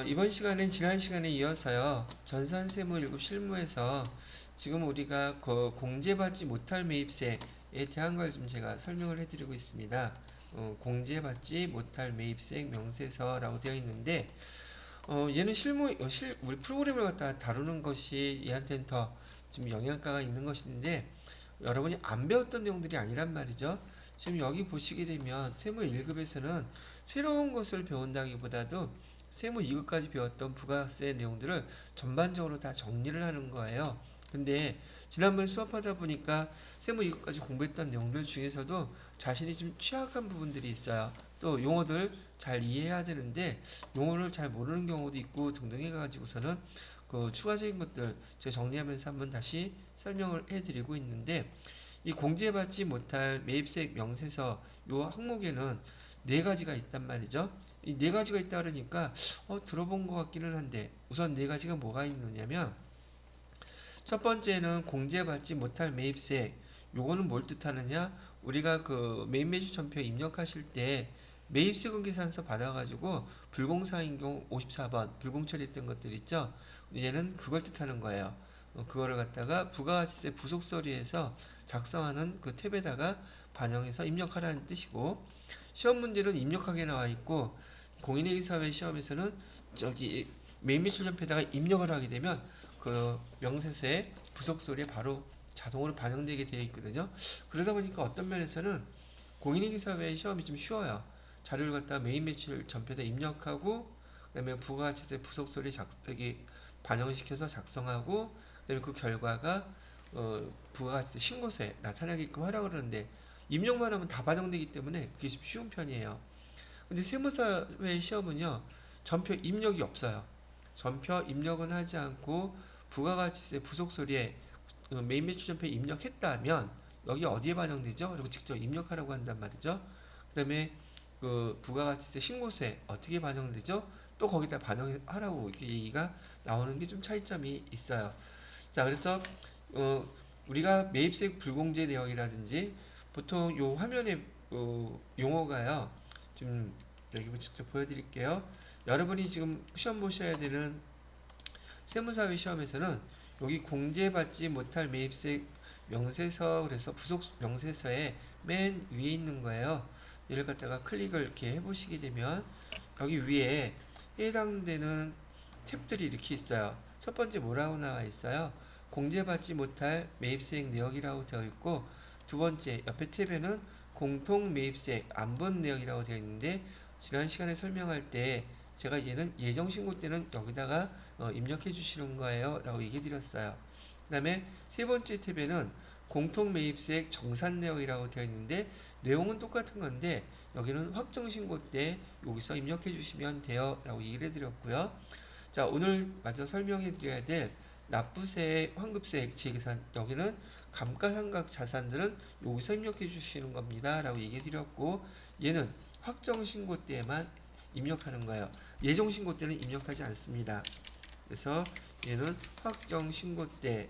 이번 시간은 지난 시간에 이어서요. 전산세무 1급 실무에서 지금 우리가 그 공제받지 못할 매입세에 대한 걸 좀 제가 설명을 해드리고 있습니다. 공제받지 못할 매입세 명세서라고 되어 있는데, 얘는 우리 프로그램을 갖다 다루는 것이 얘한테는 더 좀 영향가가 있는 것인데, 여러분이 안 배웠던 내용들이 아니란 말이죠. 지금 여기 보시게 되면 세무 1급에서는 새로운 것을 배운다기보다도 세무 2급까지 배웠던 부가세 내용들을 전반적으로 다 정리를 하는 거예요. 근데 지난번에 수업하다 보니까 세무 2급까지 공부했던 내용들 중에서도 자신이 좀 취약한 부분들이 있어요. 또 용어들 잘 이해해야 되는데 용어를 잘 모르는 경우도 있고 등등 해가지고서는 그 추가적인 것들 제가 정리하면서 한번 다시 설명을 해드리고 있는데, 이 공제받지 못할 매입세 명세서 요 항목에는 네 가지가 있단 말이죠. 이 네 가지가 있다 그러니까 들어본 것 같기는 한데, 우선 네 가지가 뭐가 있느냐면, 첫 번째는 공제받지 못할 매입세. 요거는 뭘 뜻하느냐? 우리가 그 매입매수천표 입력하실 때 매입세금 계산서 받아가지고 불공사인 경우 54번 불공처리했던 것들 있죠? 얘는 그걸 뜻하는 거예요. 그거를 갖다가 부가가치세 부속서류에서 작성하는 그 탭에다가 반영해서 입력하라는 뜻이고, 시험 문제는 입력하게 나와 있고, 공인회계사회 시험에서는 저기 매입매수천표에다가 입력을 하게 되면 그 명세서의 부속서류에 바로 자동으로 반영되게 되어 있거든요. 그러다 보니까 어떤 면에서는 공인인사회 시험이 좀 쉬워요. 자료를 갖다 메인 매출 전표에다 입력하고, 그다음에 부가가치세 부속서류 여기 반영시켜서 작성하고, 그다음에 그 결과가 부가가치세 신고서에 나타나게끔 하라고 그러는데, 입력만 하면 다 반영되기 때문에 그게 좀 쉬운 편이에요. 근데 세무사회 시험은요, 전표 입력이 없어요. 전표 입력은 하지 않고 부가가치세 부속서류에 메인 매출전표에 입력했다면 여기 어디에 반영되죠? 그리고 직접 입력하라고 한단 말이죠. 그 다음에 그 부가가치세 신고서에 어떻게 반영되죠? 또 거기다 반영하라고 이렇게 얘기가 나오는 게 좀 차이점이 있어요. 자, 그래서 우리가 매입세 불공제 내역이라든지 보통 요 화면에 용어가요. 지금 여기 직접 보여드릴게요. 여러분이 지금 시험 보셔야 되는 세무사회 시험에서는 여기 공제받지 못할 매입세 명세서, 그래서 부속 명세서에 맨 위에 있는 거예요. 얘를 갖다가 클릭을 이렇게 해보시게 되면 여기 위에 해당되는 탭들이 이렇게 있어요. 첫 번째 뭐라고 나와 있어요? 공제받지 못할 매입세액 내역이라고 되어 있고, 두 번째 옆에 탭에는 공통 매입세액 안분 내역이라고 되어 있는데, 지난 시간에 설명할 때 제가 얘는 예정 신고 때는 여기다가 입력해 주시는 거예요 라고 얘기 드렸어요. 그 다음에 세 번째 탭에는 공통 매입세액 정산 내역이라고 되어 있는데, 내용은 똑같은 건데 여기는 확정 신고 때 여기서 입력해 주시면 돼요 라고 얘기를 해드렸고요. 자, 오늘 마저 설명해 드려야 될 납부세, 환급세, 지계산, 여기는 감가상각 자산들은 여기서 입력해 주시는 겁니다 라고 얘기해 드렸고, 얘는 확정 신고 때에만 입력하는 거예요. 예정 신고 때는 입력하지 않습니다. 그래서 얘는 확정 신고 때,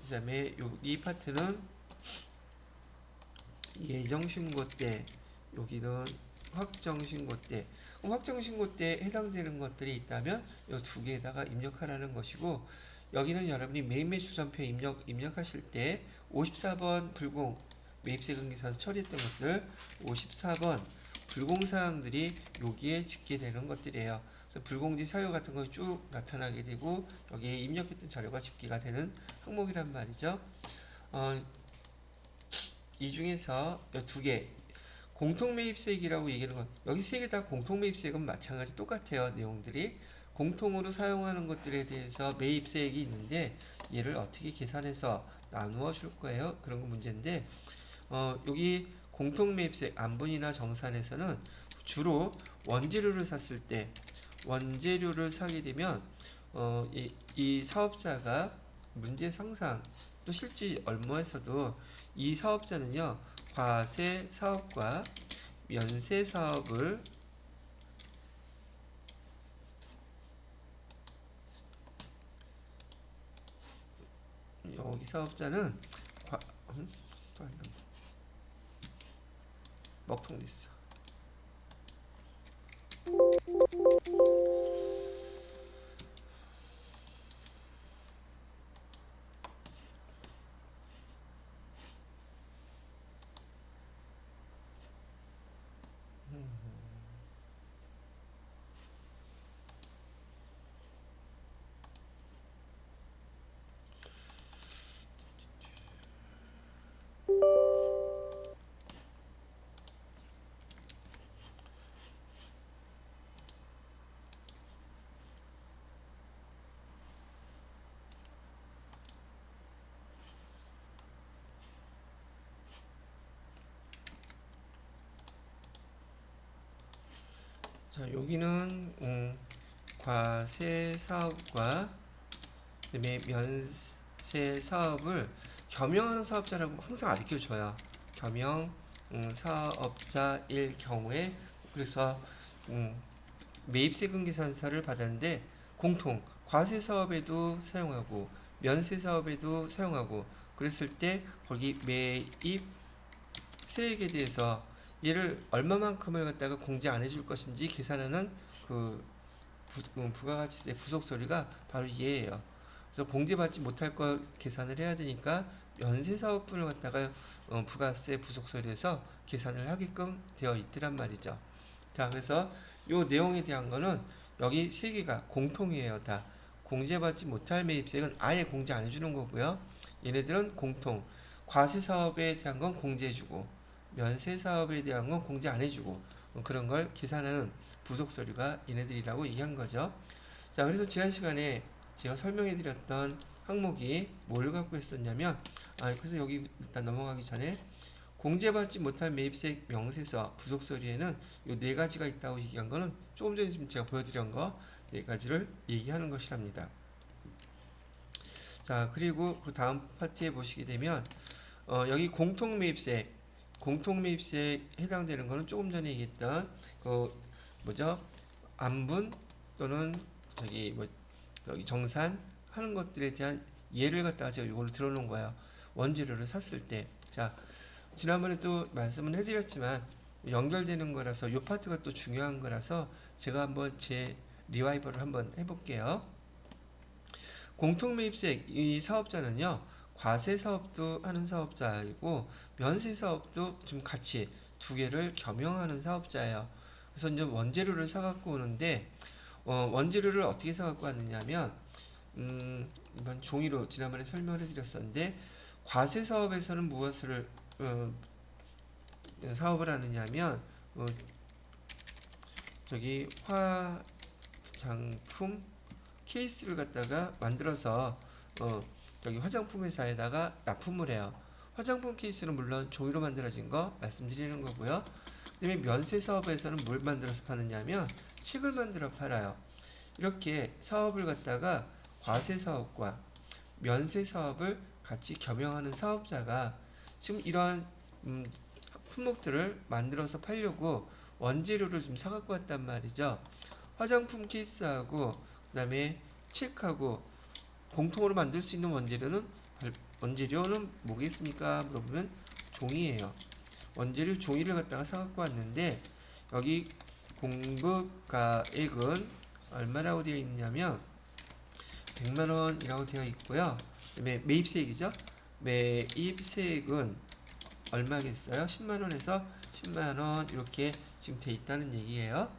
그 다음에 이 파트는 예정 신고 때, 여기는 확정 신고 때. 그럼 확정 신고 때 해당되는 것들이 있다면 이 두 개에다가 입력하라는 것이고, 여기는 여러분이 매입매수전표 입력하실 때 54번 불공 매입세금 계산서 처리했던 것들, 54번 불공사항들이 여기에 집계 되는 것들이에요. 그래서 불공지 사유 같은 거 쭉 나타나게 되고 여기에 입력했던 자료가 집계가 되는 항목이란 말이죠. 이 중에서 두 개, 공통매입세액이라고 얘기하는 건, 여기 세 개 다 공통매입세액은 마찬가지 똑같아요. 내용들이 공통으로 사용하는 것들에 대해서 매입세액이 있는데 얘를 어떻게 계산해서 나누어 줄 거예요. 그런 거 문제인데, 여기 공통매입세액 안분이나 정산에서는 주로 원재료를 샀을 때, 원재료를 사게 되면 이 사업자가 문제 상상 또 실제 업무에서도 이 사업자는요, 과세 사업과 면세 사업을 여기 사업자는 과, 또안 나와. 먹통 됐어. 자, 여기는 과세 사업과 그다음에 면세 사업을 겸용하는 사업자라고 항상 가르쳐줘요. 겸용 사업자일 경우에 그래서 매입세금 계산서를 받았는데 공통 과세 사업에도 사용하고 면세 사업에도 사용하고 그랬을 때 거기 매입 세액에 대해서 얘를 얼마만큼을 갖다가 공제 안 해줄 것인지 계산하는 그 부가가치세 부속서류가 바로 얘예요. 그래서 공제받지 못할 거 계산을 해야 되니까 면세사업분을 갖다가 부가세 부속서류에서 계산을 하게끔 되어 있더란 말이죠. 자, 그래서 요 내용에 대한 거는 여기 세 개가 공통이에요. 다 공제받지 못할 매입세액은 아예 공제 안 해주는 거고요. 얘네들은 공통 과세사업에 대한 건 공제해주고 면세사업에 대한 건 공제 안 해주고 그런 걸 계산하는 부속서류가 얘네들이라고 얘기한 거죠. 자, 그래서 지난 시간에 제가 설명해 드렸던 항목이 뭘 갖고 있었냐면 그래서 여기 일단 넘어가기 전에 공제받지 못할 매입세액 명세서 부속서류에는 요 네 가지가 있다고 얘기한 거는 조금 전에 지금 제가 보여드린 거 네 가지를 얘기하는 것이랍니다. 자, 그리고 그 다음 파트에 보시게 되면 여기 공통매입세에 해당되는 거는 조금 전에 얘기했던 그 뭐죠? 안분 또는 여기 정산 하는 것들에 대한 예를 갖다가 제가 이걸 들어놓은 거예요. 원재료를 샀을 때. 자, 지난번에 또 말씀은 해드렸지만 연결되는 거라서 이 파트가 또 중요한 거라서 제가 한번 제 리와이버를 한번 해볼게요. 공통매입세 이 사업자는요. 과세 사업도 하는 사업자이고 면세 사업도 좀 같이 두 개를 겸용하는 사업자예요. 그래서 이제 원재료를 사갖고 오는데 원재료를 어떻게 사갖고 왔느냐면 이번 종이로 지난번에 설명을 해드렸었는데 과세 사업에서는 무엇을 사업을 하느냐면 저기 화장품 케이스를 갖다가 만들어서 여기 화장품 회사에다가 납품을 해요. 화장품 케이스는 물론 종이로 만들어진 거 말씀드리는 거고요. 그다음에 면세 사업에서는 뭘 만들어서 파느냐면 책을 만들어 팔아요. 이렇게 사업을 갖다가 과세 사업과 면세 사업을 같이 겸용하는 사업자가 지금 이러한 품목들을 만들어서 팔려고 원재료를 좀 사갖고 왔단 말이죠. 화장품 케이스하고 그다음에 책하고 공통으로 만들 수 있는 원재료는 뭐겠습니까? 물어보면 종이에요. 원재료 종이를 갖다가 사갖고 왔는데 여기 공급가액은 얼마라고 되어 있냐면 100만원이라고 되어 있고요. 그다음에 매입세액이죠. 매입세액은 얼마겠어요? 10만원에서 10만원 이렇게 지금 돼 있다는 얘기예요.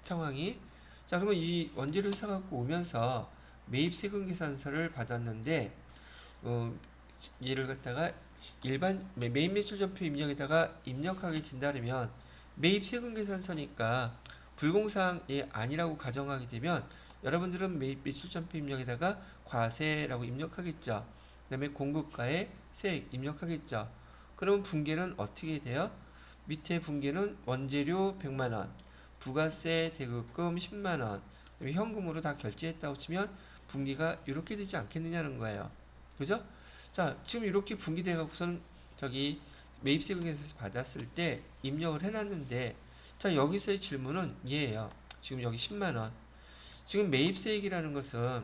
상황이. 자, 그러면 이 원재료를 사갖고 오면서 매입세금 계산서를 받았는데 얘를 갖다가 일반 매입 매출전표 입력에다가 입력하게 된다면 매입세금 계산서니까 불공사항이 아니라고 가정하게 되면 여러분들은 매입 매출전표 입력에다가 과세라고 입력하겠죠. 그 다음에 공급가에 세액 입력하겠죠. 그러면 분계는 어떻게 돼요? 밑에 분계는 원재료 100만원, 부가세 대급금 10만원, 현금으로 다 결제했다고 치면 분기가 이렇게 되지 않겠느냐는 거예요. 그죠? 자, 지금 이렇게 분기돼 갖고서는 저기 매입세금에서 받았을 때 입력을 해놨는데, 자, 여기서의 질문은 얘예요. 지금 여기 10만원. 지금 매입세액이라는 것은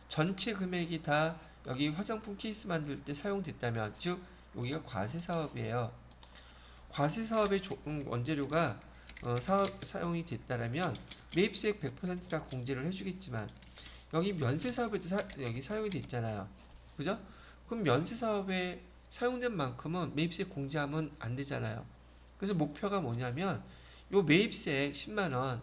전체 금액이 다 여기 화장품 케이스 만들 때 사용됐다면, 즉 여기가 과세 사업이에요. 과세 사업의 원재료가 사용이 됐다라면 매입세액 100%다 공제를 해주겠지만 여기 면세 사업에도 여기 사용이 됐잖아요. 그죠? 그럼 면세 사업에 사용된 만큼은 매입세액 공제하면 안 되잖아요. 그래서 목표가 뭐냐면 요 매입세액 10만원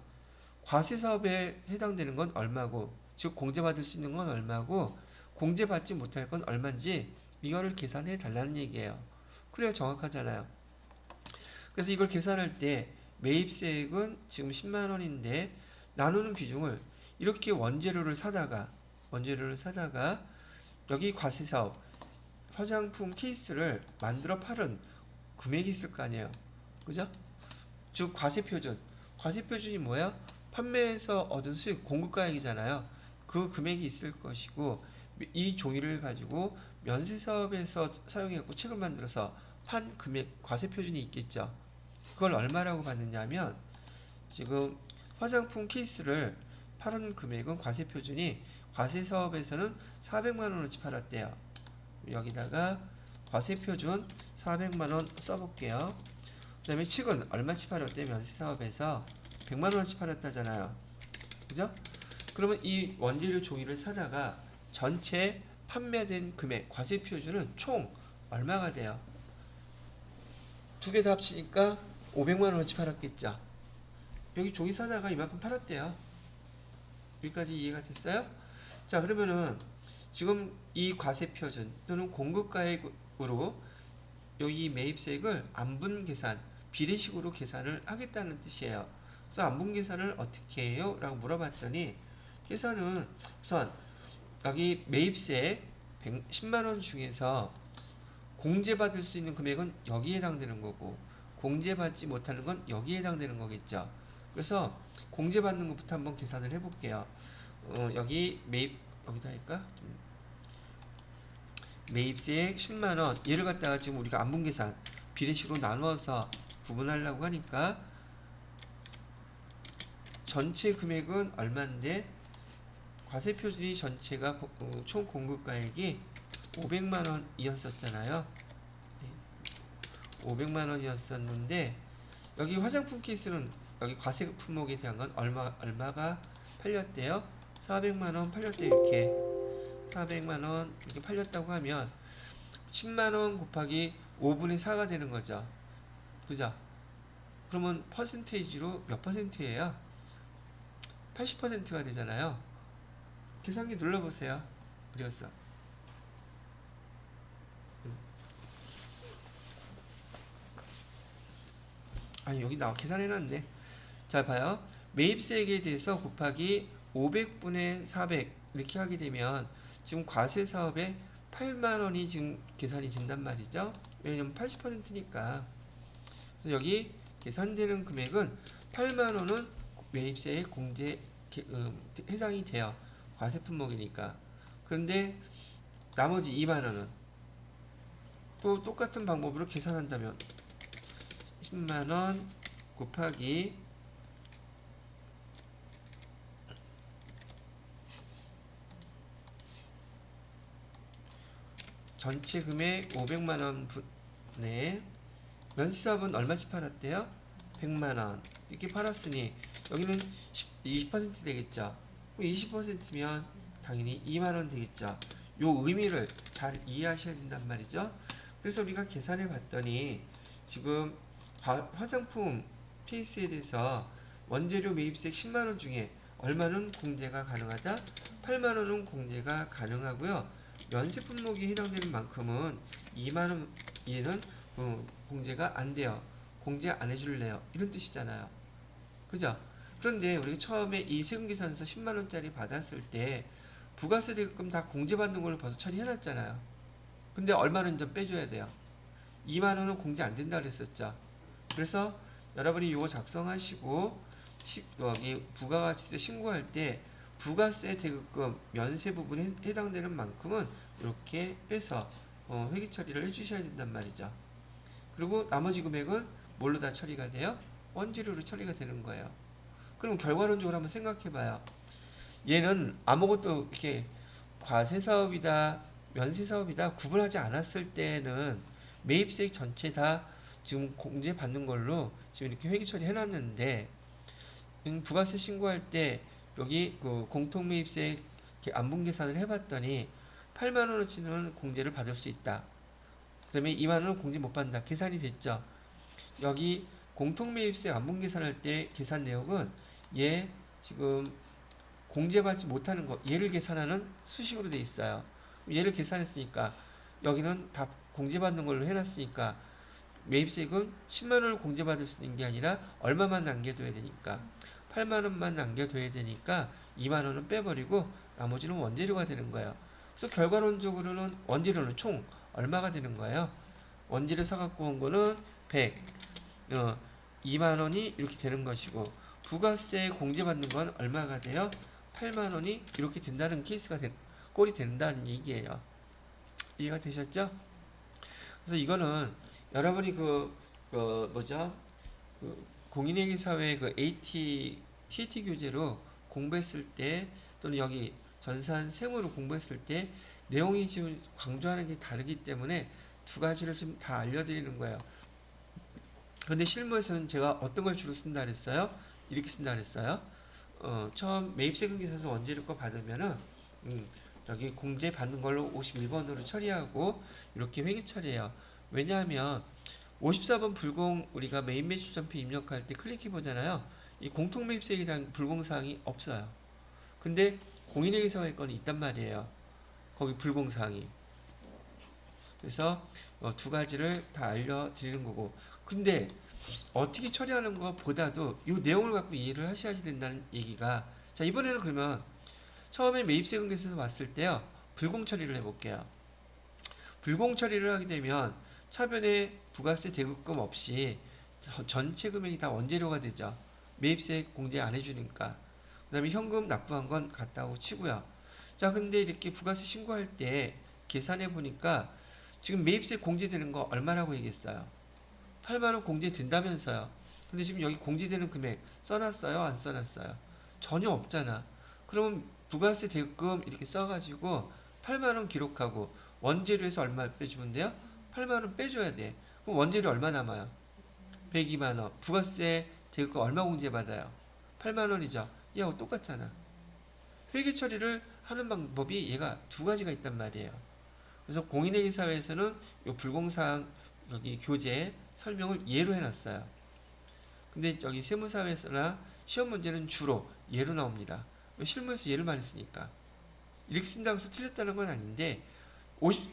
과세 사업에 해당되는 건 얼마고, 즉 공제받을 수 있는 건 얼마고 공제받지 못할 건 얼마인지 이거를 계산해 달라는 얘기예요. 그래야 정확하잖아요. 그래서 이걸 계산할 때 매입세액은 지금 10만원인데 나누는 비중을 이렇게 원재료를 사다가 여기 과세사업 화장품 케이스를 만들어 팔은 금액이 있을 거 아니에요. 그죠? 즉 과세표준 과세표준이 뭐야? 판매에서 얻은 수익, 공급가액이잖아요. 그 금액이 있을 것이고 이 종이를 가지고 면세사업에서 사용해갖고 책을 만들어서 판 금액 과세표준이 있겠죠. 그걸 얼마라고 받느냐면 지금 화장품 케이스를 팔은 금액은 과세표준이 과세사업에서는 400만원어치 팔았대요. 여기다가 과세표준 400만원 써볼게요. 그 다음에 책은 얼마치 팔았대? 면세사업에서 100만원어치 팔았다잖아요. 그죠? 그러면 이 원재료 종이를 사다가 전체 판매된 금액 과세표준은 총 얼마가 돼요? 두 개 다 합치니까 500만원어치 팔았겠죠. 여기 종이 사다가 이만큼 팔았대요. 여기까지 이해가 됐어요? 자, 그러면은 지금 이 과세표준 또는 공급가액으로 여기 매입세액을 안분계산, 비례식으로 계산을 하겠다는 뜻이에요. 그래서 안분계산을 어떻게 해요? 라고 물어봤더니 계산은 우선 여기 매입세액 10만원 중에서 공제받을 수 있는 금액은 여기에 해당되는 거고 공제받지 못하는 건 여기에 해당되는 거겠죠. 그래서 공제받는 것부터 한번 계산을 해볼게요. 여기 매입 여기다 할까? 매입세액 10만원 얘를 갖다가 지금 우리가 안분계산 비례식으로 나누어서 구분하려고 하니까 전체 금액은 얼마인데 과세표준이 전체가 총 공급가액이 500만원이었었잖아요. 500만원이었었는데 여기 화장품 케이스는 여기 과세 품목에 대한 건 얼마가 팔렸대요? 400만원 팔렸대요. 이렇게 400만원 이렇게 팔렸다고 하면 10만원 곱하기 5분의 4가 되는 거죠. 그죠? 그러면 퍼센테이지로 몇 퍼센트예요? 80%가 되잖아요. 계산기 눌러보세요. 어디갔어? 아니 여기 나와 계산해놨네. 자 봐요. 매입세액에 대해서 곱하기 500분의 400 이렇게 하게 되면 지금 과세사업에 8만원이 지금 계산이 된단 말이죠. 왜냐면 80%니까. 그래서 여기 계산되는 금액은 8만원은 매입세액 공제 해당이 돼요. 과세 품목이니까. 그런데 나머지 2만원은 또 똑같은 방법으로 계산한다면 10만원 곱하기 전체 금액 500만원 분의 면세사업은 얼마씩 팔았대요? 100만원 이렇게 팔았으니 여기는 20% 되겠죠. 20%면 당연히 2만원 되겠죠. 요 의미를 잘 이해하셔야 된단 말이죠. 그래서 우리가 계산해 봤더니 지금 화장품 케이스에 대해서 원재료 매입세액 10만원 중에 얼마는 공제가 가능하다? 8만원은 공제가 가능하고요. 면세 품목이 해당되는 만큼은 2만원 얘는 공제가 안 돼요. 공제 안 해줄래요. 이런 뜻이잖아요. 그죠? 그런데 우리가 처음에 이 세금계산서 10만원짜리 받았을 때 부가세 대금 다 공제받는 걸로 벌써 처리해놨잖아요. 근데 얼마는 좀 빼줘야 돼요. 2만원은 공제 안 된다 그랬었죠. 그래서 여러분이 이거 작성하시고 여기 부가가치세 신고할 때 부가세 대금 면세 부분에 해당되는 만큼은 이렇게 빼서 회계 처리를 해주셔야 된단 말이죠. 그리고 나머지 금액은 뭘로 다 처리가 돼요? 원재료로 처리가 되는 거예요. 그럼 결과론적으로 한번 생각해봐요. 얘는 아무것도 이렇게 과세사업이다 면세사업이다 구분하지 않았을 때는 매입세액 전체 다 지금 공제받는 걸로 지금 이렇게 회계 처리해놨는데 부가세 신고할 때 여기 그 공통매입세액 안분계산을 해봤더니 8만원어치는 공제를 받을 수 있다. 그 다음에 2만원은 공제 못 받는다. 계산이 됐죠. 여기 공통매입세액 안분계산할 때 계산 내역은 얘 지금 공제받지 못하는 거 얘를 계산하는 수식으로 돼 있어요. 얘를 계산했으니까 여기는 다 공제받는 걸로 해놨으니까 매입세액은 10만원을 공제받을 수 있는 게 아니라 얼마만 남겨둬야 되니까 8만원만 남겨둬야 되니까 2만원은 빼버리고 나머지는 원재료가 되는 거예요. 그래서 결과론적으로는 원재료는 총 얼마가 되는 거예요? 원재료 사갖고 온 거는 100 2만원이 이렇게 되는 것이고 부가세 공제받는 건 얼마가 돼요? 8만 원이 이렇게 된다는 케이스가 꼴이 된다는 얘기예요. 이해가 되셨죠? 그래서 이거는 여러분이 뭐죠? 공인회계사회 TAT 교재로 공부했을 때 또는 여기 전산 세무로 공부했을 때 내용이 지금 강조하는 게 다르기 때문에 두 가지를 좀 다 알려드리는 거예요. 근데 실무에서는 제가 어떤 걸 주로 쓴다 그랬어요? 이렇게 쓴다 그랬어요. 처음 매입세금계산서 원재료 거 받으면은 여기 공제 받는 걸로 51번으로 처리하고 이렇게 회계 처리해요. 왜냐하면 54번 불공 우리가 메인 매출점표 입력할 때 클릭해 보잖아요. 이 공통 매입세에 대한 불공사항이 없어요. 근데 공인회계사회 건이 있단 말이에요. 거기 불공사항이. 그래서 두 가지를 다 알려드리는 거고. 근데 어떻게 처리하는 것보다도 이 내용을 갖고 이해를 하셔야 된다는 얘기가, 자 이번에는 그러면 처음에 매입세금계산서 왔을 때요 불공 처리를 해볼게요. 불공 처리를 하게 되면 차변에 부가세 대급금 없이 전체 금액이 다 원재료가 되죠. 매입세 공제 안 해주니까. 그 다음에 현금 납부한 건 같다고 치고요. 자 근데 이렇게 부가세 신고할 때 계산해 보니까 지금 매입세 공제되는 거 얼마라고 얘기했어요? 8만원 공제된다면서요. 근데 지금 여기 공제되는 금액 써놨어요? 안 써놨어요? 전혀 없잖아. 그러면 부가세 대금 이렇게 써가지고 8만원 기록하고 원재료에서 얼마 빼주면 돼요? 8만원 빼줘야 돼. 그럼 원재료 얼마 남아요? 102만원. 부가세 대금 얼마 공제받아요? 8만원이죠. 얘하고 똑같잖아. 회계 처리를 하는 방법이 얘가 두 가지가 있단 말이에요. 그래서 공인회계사회에서는 이 불공사항 여기 교재 설명을 예로 해놨어요. 근데 여기 세무사회에서나 시험 문제는 주로 예로 나옵니다. 실무에서 예를 많이 쓰니까. 이렇게 쓴다고 해서 틀렸다는 건 아닌데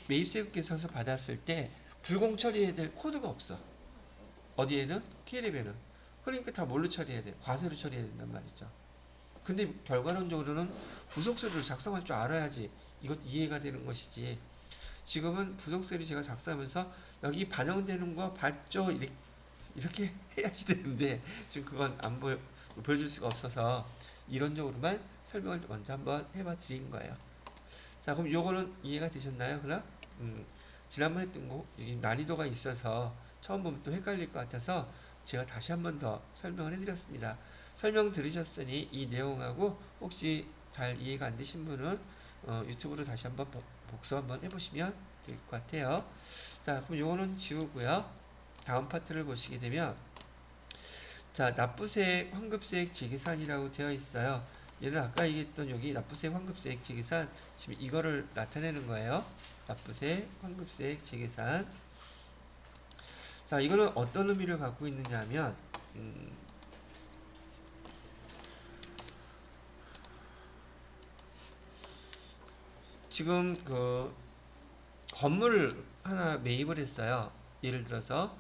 매입세금계산서 받았을 때 불공 처리해야 될 코드가 없어. 어디에는? K랩에는. 그러니까 다 뭘로 처리해야 돼? 과세로 처리해야 된단 말이죠. 근데 결과론적으로는 부속서류를 작성할 줄 알아야지 이것도 이해가 되는 것이지. 지금은 부속서류 제가 작성하면서 여기 반영되는 거 봤죠? 이렇게 해야지 되는데 지금 그건 안 보여줄 수가 없어서 이론적으로만 설명을 먼저 한번 해봐 드린 거예요. 자 그럼 요거는 이해가 되셨나요? 그럼 지난번에 했던 거 여기 난이도가 있어서 처음 보면 또 헷갈릴 것 같아서 제가 다시 한번 더 설명을 해드렸습니다. 설명 들으셨으니 이 내용하고 혹시 잘 이해가 안 되신 분은 유튜브로 다시 한번 복습 한번 해보시면 될 것 같아요. 자 그럼 요거는 지우고요. 다음 파트를 보시게 되면 자 납부세액 환급세액 재계산이라고 되어 있어요. 얘는 아까 얘기했던 여기 납부세액 환급세액 재계산 지금 이거를 나타내는 거예요. 납부세액 환급세액 재계산. 자 이거는 어떤 의미를 갖고 있느냐 하면 지금 건물을 하나 매입을 했어요. 예를 들어서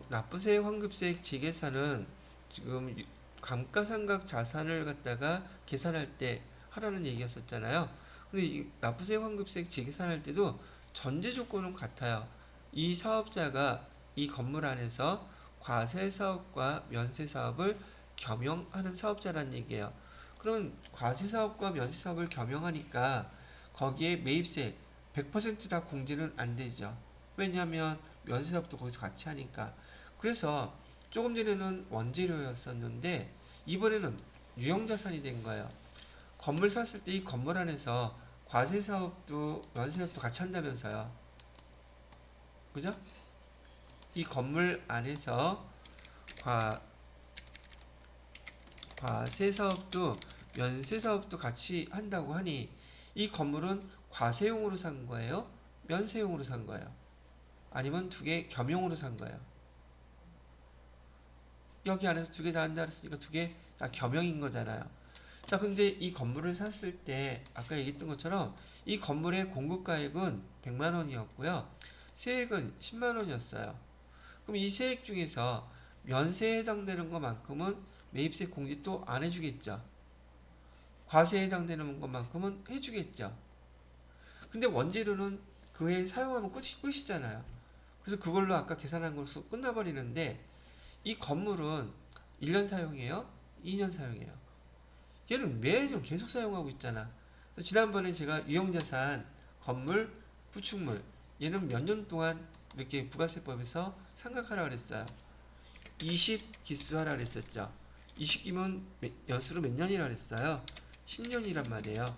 납부세 환급세액 재계산은 지금 감가상각 자산을 갖다가 계산할 때 하라는 얘기였었잖아요. 근데 이 납부세 환급세액 재계산할 때도 전제 조건은 같아요. 이 사업자가 이 건물 안에서 과세 사업과 면세 사업을 겸용하는 사업자란 얘기예요. 그럼 과세 사업과 면세 사업을 겸용하니까 거기에 매입세 100%다 공제는 안 되죠. 왜냐하면 면세 사업도 거기서 같이 하니까. 그래서 조금 전에는 원재료였었는데 이번에는 유형자산이 된 거예요. 건물 샀을 때 이 건물 안에서 과세 사업도 면세 사업도 같이 한다면서요. 그죠? 이 건물 안에서 과세 사업도 면세 사업도 같이 한다고 하니 이 건물은 과세용으로 산 거예요? 면세용으로 산 거예요? 아니면 두 개 겸용으로 산 거예요? 여기 안에서 두 개 다 한다 그랬으니까 두 개 다 겸용인 거잖아요. 자, 근데 이 건물을 샀을 때 아까 얘기했던 것처럼 이 건물의 공급가액은 100만 원이었고요. 세액은 10만 원이었어요. 그럼 이 세액 중에서 면세에 해당되는 것만큼은 매입세 공제 또 안 해주겠죠. 과세에 해당되는 것만큼은 해주겠죠. 근데 원재료는 그 해에 사용하면 끝이잖아요. 그래서 그걸로 아까 계산한 걸로 끝나버리는데 이 건물은 1년 사용해요? 2년 사용해요. 얘는 매년 계속 사용하고 있잖아. 그래서 지난번에 제가 유형자산, 건물, 구축물 얘는 몇 년 동안 이렇게 부가세법에서 상각하라 그랬어요. 20 기수하라 그랬었죠. 20기면 연수로 몇 년이라 그랬어요? 10년이란 말이에요.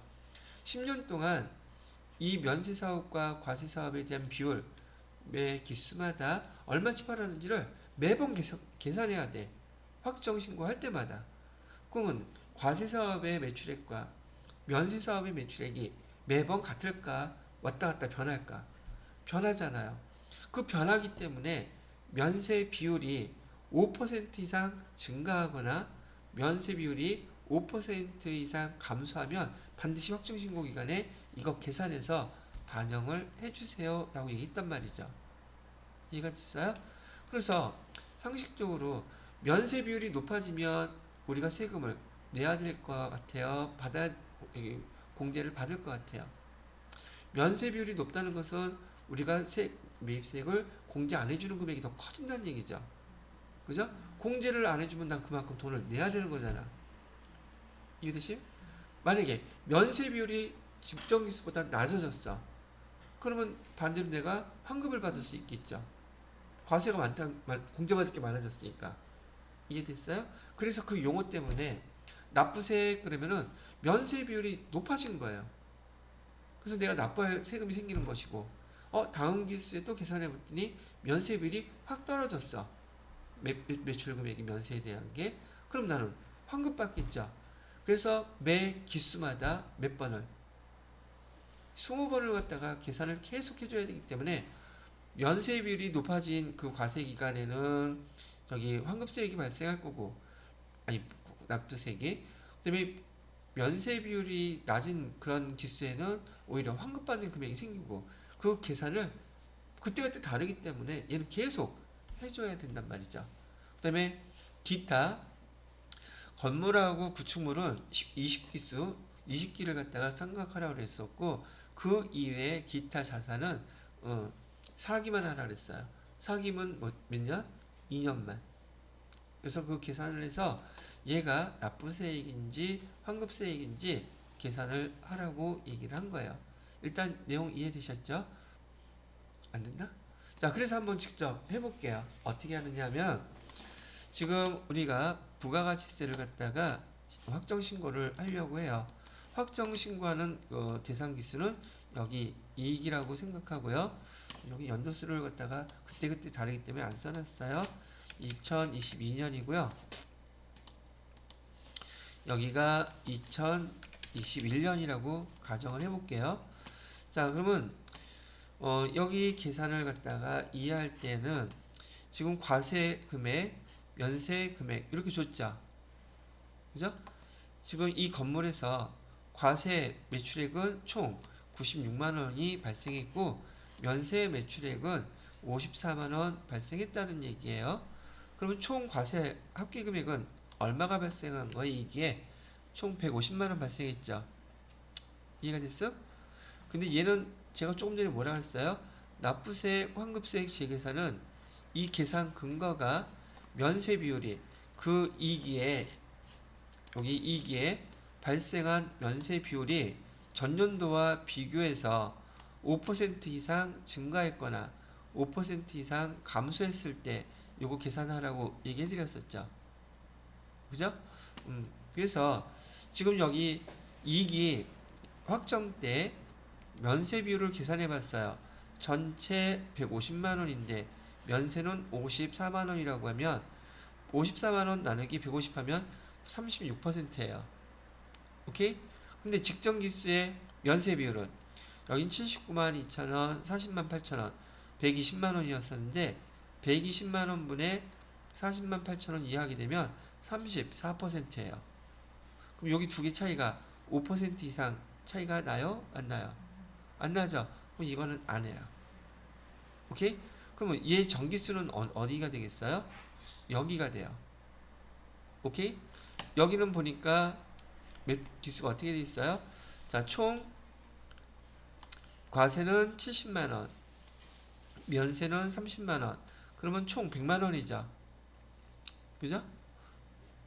10년 동안 이 면세사업과 과세사업에 대한 비율 매 기수마다 얼마치 팔았는지를 매번 계산해야 돼. 확정신고할 때마다. 그러면 과세사업의 매출액과 면세사업의 매출액이 매번 같을까? 왔다 갔다 변할까? 변하잖아요. 그 변하기 때문에 면세 비율이 5% 이상 증가하거나 면세 비율이 5% 이상 감소하면 반드시 확정신고 기간에 이거 계산해서 반영을 해주세요 라고 얘기했단 말이죠. 이해가 됐어요? 그래서 상식적으로 면세 비율이 높아지면 우리가 세금을 내야 될 것 같아요. 공제를 받을 것 같아요. 면세 비율이 높다는 것은 우리가 매입세액을 공제 안 해주는 금액이 더 커진다는 얘기죠. 그죠? 공제를 안 해주면 난 그만큼 돈을 내야 되는 거잖아. 이해되시? 만약에 면세 비율이 직전기수보다 낮아졌어. 그러면 반대로 내가 환급을 받을 수 있겠죠. 과세가 공제받을 게 많아졌으니까. 이해됐어요? 그래서 그 용어 때문에 납부세 그러면은 면세 비율이 높아진 거예요. 그래서 내가 납부할 세금이 생기는 것이고, 다음 기수에 또 계산해 봤더니 면세 비율이 확 떨어졌어. 매출 금액이 면세에 대한 게. 그럼 나는 환급 받겠죠. 그래서 매 기수마다 몇 번을 20번을 갖다가 계산을 계속 해줘야 되기 때문에 면세 비율이 높아진 그 과세 기간에는 저기 환급세액이 발생할 거고, 아니 납부세액이, 그다음에 면세 비율이 낮은 그런 기수에는 오히려 환급받는 금액이 생기고, 그 계산을 그때그때 다르기 때문에 얘는 계속 해줘야 된단 말이죠. 그 다음에 기타 건물하고 구축물은 20기수 20기를 갖다가 상각하라고 그랬었고, 그 이외에 기타 자산은 사기만 하라 그랬어요. 사기면 몇 년? 2년만. 그래서 그 계산을 해서 얘가 납부세액인지 환급세액인지 계산을 하라고 얘기를 한 거예요. 일단 내용 이해되셨죠? 안 된다? 자, 그래서 한번 직접 해볼게요. 어떻게 하느냐 하면, 지금 우리가 부가가치세를 갖다가 확정신고를 하려고 해요. 확정신고하는 대상 기수는 여기 이익이라고 생각하고요. 여기 연도수를 갖다가 그때그때 다르기 때문에 안 써놨어요. 2022년이고요. 여기가 2021년이라고 가정을 해볼게요. 자, 그러면 여기 계산을 갖다가 이해할 때는 지금 과세 금액, 면세 금액 이렇게 줬죠. 그죠? 지금 이 건물에서 과세 매출액은 총 96만 원이 발생했고, 면세 매출액은 54만 원 발생했다는 얘기예요. 그러면 총 과세 합계 금액은 얼마가 발생한 거예요? 이게 총 150만 원 발생했죠. 이해가 됐어? 근데 얘는 제가 조금 전에 뭐라 했어요? 납부세, 환급세액 재계산은 이 계산 근거가 면세 비율이 그 2기에 여기 2기에 발생한 면세 비율이 전년도와 비교해서 5% 이상 증가했거나 5% 이상 감소했을 때 요거 계산하라고 얘기해 드렸었죠. 그죠? 그래서 지금 여기 2기 확정 때 면세 비율을 계산해 봤어요. 전체 150만 원인데 면세는 54만 원이라고 하면 54만 원 나누기 150 하면 36%예요. 오케이? 근데 직전 기수의 면세 비율은 여긴 79만 2천 원, 40만 8천 원, 120만 원이었었는데 120만 원 분의 40만 8천 원 이하하게 되면 34%예요. 그럼 여기 두 개 차이가 5% 이상 차이가 나요? 안 나요? 안 나죠? 그럼 이거는 안 해요. 오케이? 그러면 얘 전기수는 어디가 되겠어요? 여기가 돼요. 오케이? 여기는 보니까 기수가 어떻게 돼 있어요? 자, 총 과세는 70만 원, 면세는 30만 원. 그러면 총 100만 원이죠. 그죠?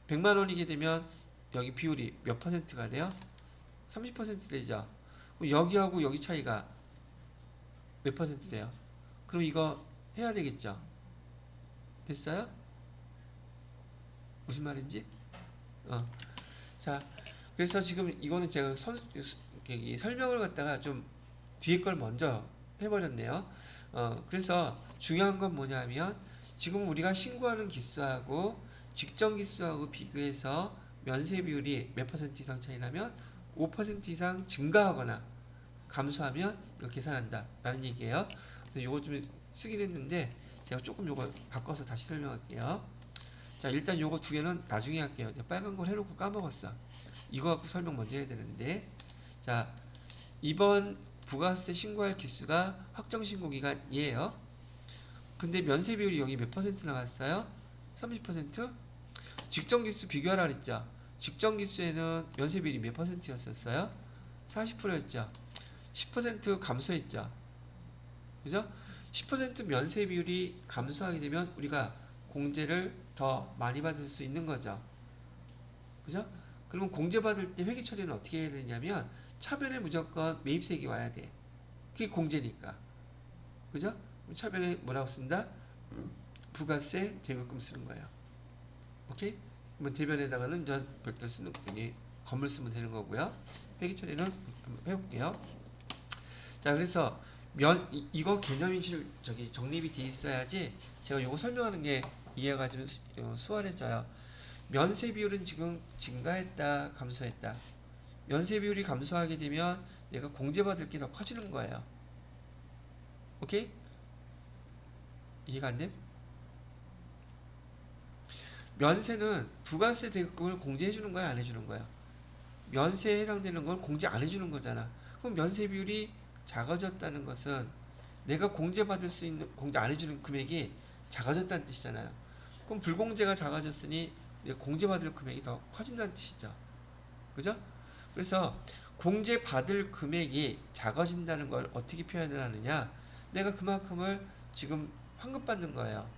100만 원이게 되면 여기 비율이 몇 퍼센트가 돼요? 30% 되죠. 그럼 여기하고 여기 차이가 몇 퍼센트 돼요? 그럼 이거 해야 되겠죠. 됐어요? 무슨 말인지? 자, 그래서 지금 이거는 제가 설명을 갖다가 좀 뒤에 걸 먼저 해버렸네요. 그래서 중요한 건 뭐냐면 지금 우리가 신고하는 기수하고 직전 기수하고 비교해서 면세 비율이 몇 퍼센트 이상 차이 나면 5% 이상 증가하거나 감소하면 이거 계산한다 라는 얘기예요. 그래서 요거 좀 쓰긴 했는데 제가 조금 요거 바꿔서 다시 설명할게요. 자, 일단 요거 두 개는 나중에 할게요. 빨간 걸 해놓고 까먹었어. 이거 갖고 설명 먼저 해야 되는데, 자, 이번 부가세 신고할 기수가 확정 신고 기간이에요. 근데 면세 비율이 여기 몇 퍼센트 나왔어요? 30%? 직전 기수 비교하라 그랬죠. 직전 기수에는 면세 비율이 몇 퍼센트였었어요? 40%였죠. 10% 감소했죠. 그죠? 10% 면세 비율이 감소하게 되면 우리가 공제를 더 많이 받을 수 있는 거죠. 그죠? 그러면 공제 받을 때 회계 처리는 어떻게 해야 되냐면 차변에 무조건 매입세액이 와야 돼. 그게 공제니까. 그죠? 차변에 뭐라고 쓴다? 부가세 대금금 쓰는 거예요. 오케이? 뭐 대변에다가는 별도 쓰는 여기 건물 쓰면 되는 거고요. 회계 처리는 한번 해볼게요. 자, 그래서 이거 개념이 저기 정립이 돼 있어야지 제가 요거 설명하는 게 이해가 좀 수월해져요. 면세 비율은 지금 증가했다, 감소했다. 면세 비율이 감소하게 되면 내가 공제받을 게 더 커지는 거예요. 오케이? 이해가 안 돼? 면세는 부가세 대금을 공제해 주는 거야, 안 해주는 거야? 면세에 해당되는 건 공제 안 해주는 거잖아. 그럼 면세 비율이 작아졌다는 것은 내가 공제받을 수 있는, 공제 안 해주는 금액이 작아졌다는 뜻이잖아요. 그럼 불공제가 작아졌으니 내가 공제받을 금액이 더 커진다는 뜻이죠. 그죠? 그래서 공제받을 금액이 작아진다는 걸 어떻게 표현을 하느냐? 내가 그만큼을 지금 환급받는 거예요.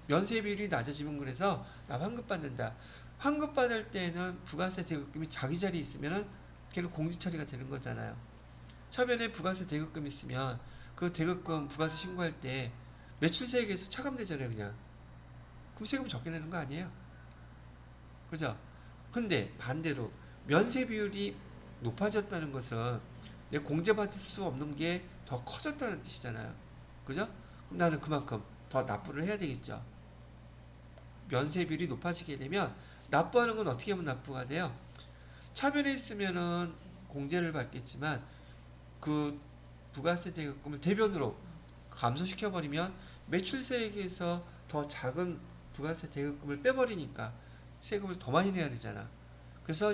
면세 비율이 낮아지면 그래서 나 환급받는다. 환급받을 때는 부가세 대급금이 자기 자리에 있으면은 걔는 공제 처리가 되는 거잖아요. 차변에 부가세 대급금 있으면 그 대급금 부가세 신고할 때 매출세액에서 차감되잖아요, 그냥. 그럼 세금 적게 내는 거 아니에요? 그죠? 근데 반대로 면세 비율이 높아졌다는 것은 내 공제받을 수 없는 게 더 커졌다는 뜻이잖아요. 그죠? 그럼 나는 그만큼 더 납부를 해야 되겠죠. 면세 비율이 높아지게 되면 납부하는 건 어떻게 하면 납부가 돼요? 차변에 있으면은 공제를 받겠지만 그 부가세 대금을 대변으로 감소시켜 버리면 매출세액에서 더 작은 부가세 대금을 빼버리니까 세금을 더 많이 내야 되잖아. 그래서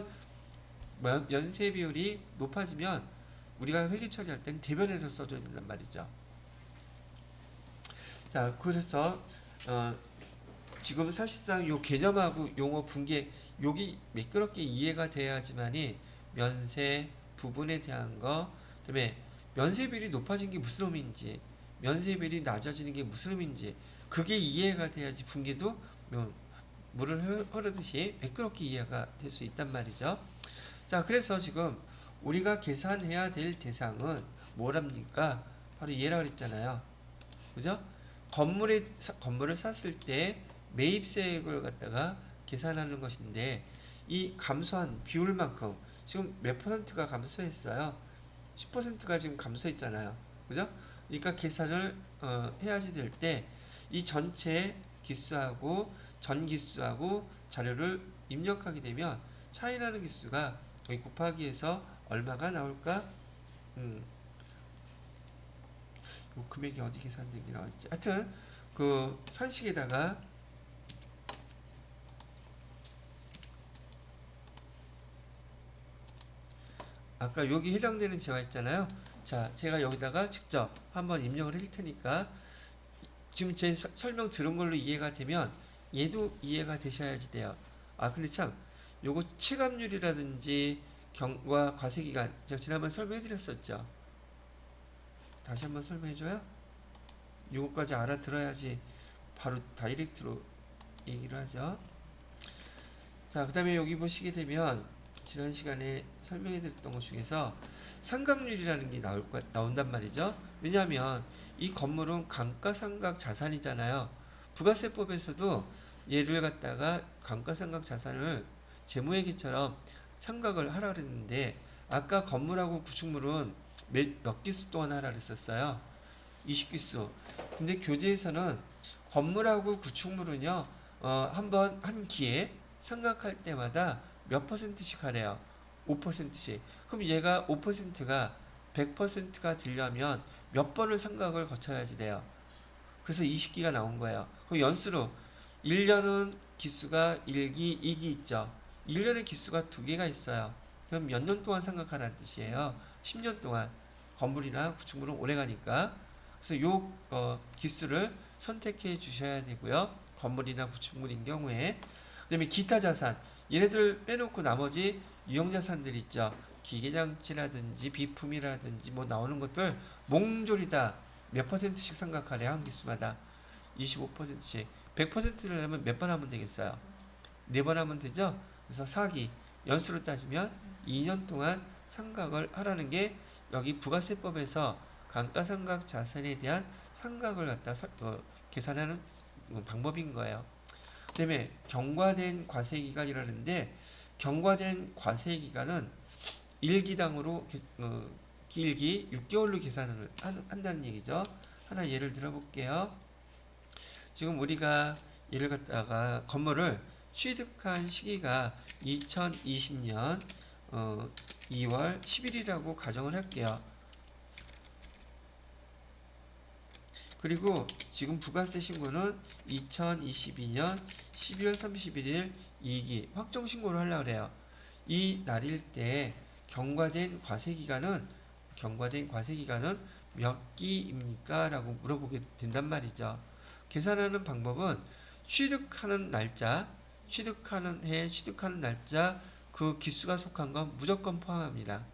면세 비율이 높아지면 우리가 회계 처리할 땐 대변에서 써줘야 된단 말이죠. 자, 그래서 지금 사실상 요 개념하고 용어 분계 여기 매끄럽게 이해가 돼야지만이 면세 부분에 대한 거, 그다음에 면세 비율이 높아진 게 무슨 의미인지, 면세 비율이 낮아지는 게 무슨 의미인지 그게 이해가 돼야지 분계도 물을 흐르듯이 매끄럽게 이해가 될 수 있단 말이죠. 자, 그래서 지금 우리가 계산해야 될 대상은 뭐랍니까? 바로 얘라 그랬잖아요. 그죠? 건물을 샀을 때 매입세액을 갖다가 계산하는 것인데 이 감소한 비율만큼 지금 몇 퍼센트가 감소했어요? 10%가 지금 감소했잖아요. 그죠? 그러니까 계산을 해야지 될 때 이 전체 기수하고 전 기수하고 자료를 입력하게 되면 차이나는 기수가 여기 곱하기 해서 얼마가 나올까? 요 금액이 어디 계산된 게 나왔지? 하여튼 그 산식에다가 아까 여기 해당되는 재화 있잖아요. 자, 제가 여기다가 직접 한번 입력을 할 테니까 지금 제 설명 들은 걸로 이해가 되면 얘도 이해가 되셔야지 돼요. 아, 근데 참 요거 체감률이라든지 경과 과세기간 제가 지난번에 설명해 드렸었죠. 다시 한번 설명해 줘요. 요거까지 알아들어야지 바로 다이렉트로 얘기를 하죠. 자, 그 다음에 여기 보시게 되면 지난 시간에 설명해 드렸던 것 중에서 상각률이라는 게 나온단 말이죠. 왜냐하면 이 건물은 감가상각 자산이잖아요. 부가세법에서도 얘를 갖다가 감가상각 자산을 재무회계처럼 상각을 하라 그랬는데 아까 건물하고 구축물은 몇 기수 동안 하라 그랬었어요. 20기수. 근데 교재에서는 건물하고 구축물은요, 한 기에 상각할 때마다 몇 퍼센트씩 하래요. 5%씩. 그럼 얘가 5%가 100%가 되려면 몇 번을 상각을 거쳐야지 돼요. 그래서 20기가 나온 거예요. 그럼 연수로 1년은 기수가 1기, 2기 있죠. 1년에 기수가 2개가 있어요. 그럼 몇 년 동안 상각하라는 뜻이에요. 10년 동안. 건물이나 구축물은 오래 가니까. 그래서 요 기수를 선택해 주셔야 되고요. 건물이나 구축물인 경우에. 그다음에 기타 자산. 얘네들 빼놓고 나머지 유형자산들 있죠. 기계장치라든지 비품이라든지 뭐 나오는 것들 몽졸이다. 몇 퍼센트씩 상각하래 한 기수마다 25%씩 100%를 하면 몇 번 하면 되겠어요? 4번 하면 되죠? 그래서 4기 연수로 따지면 2년 동안 상각을 하라는 게 여기 부가세법에서 감가상각 자산에 대한 상각을 갖다 계산하는 방법인 거예요. 그 다음에 경과된 과세기간이라는데 경과된 과세기간은 1기당으로 길기 6개월로 계산을 한다는 얘기죠. 하나 예를 들어 볼게요. 지금 우리가 예를 갖다가 건물을 취득한 시기가 2020년 2월 10일이라고 가정을 할게요. 그리고 지금 부가세 신고는 2022년 12월 31일 2기 확정 신고를 하려고 그래요. 이 날일 때 경과된 과세기간은 몇 기입니까? 라고 물어보게 된단 말이죠. 계산하는 방법은 취득하는 날짜, 취득하는 해, 취득하는 날짜 그 기수가 속한 건 무조건 포함합니다.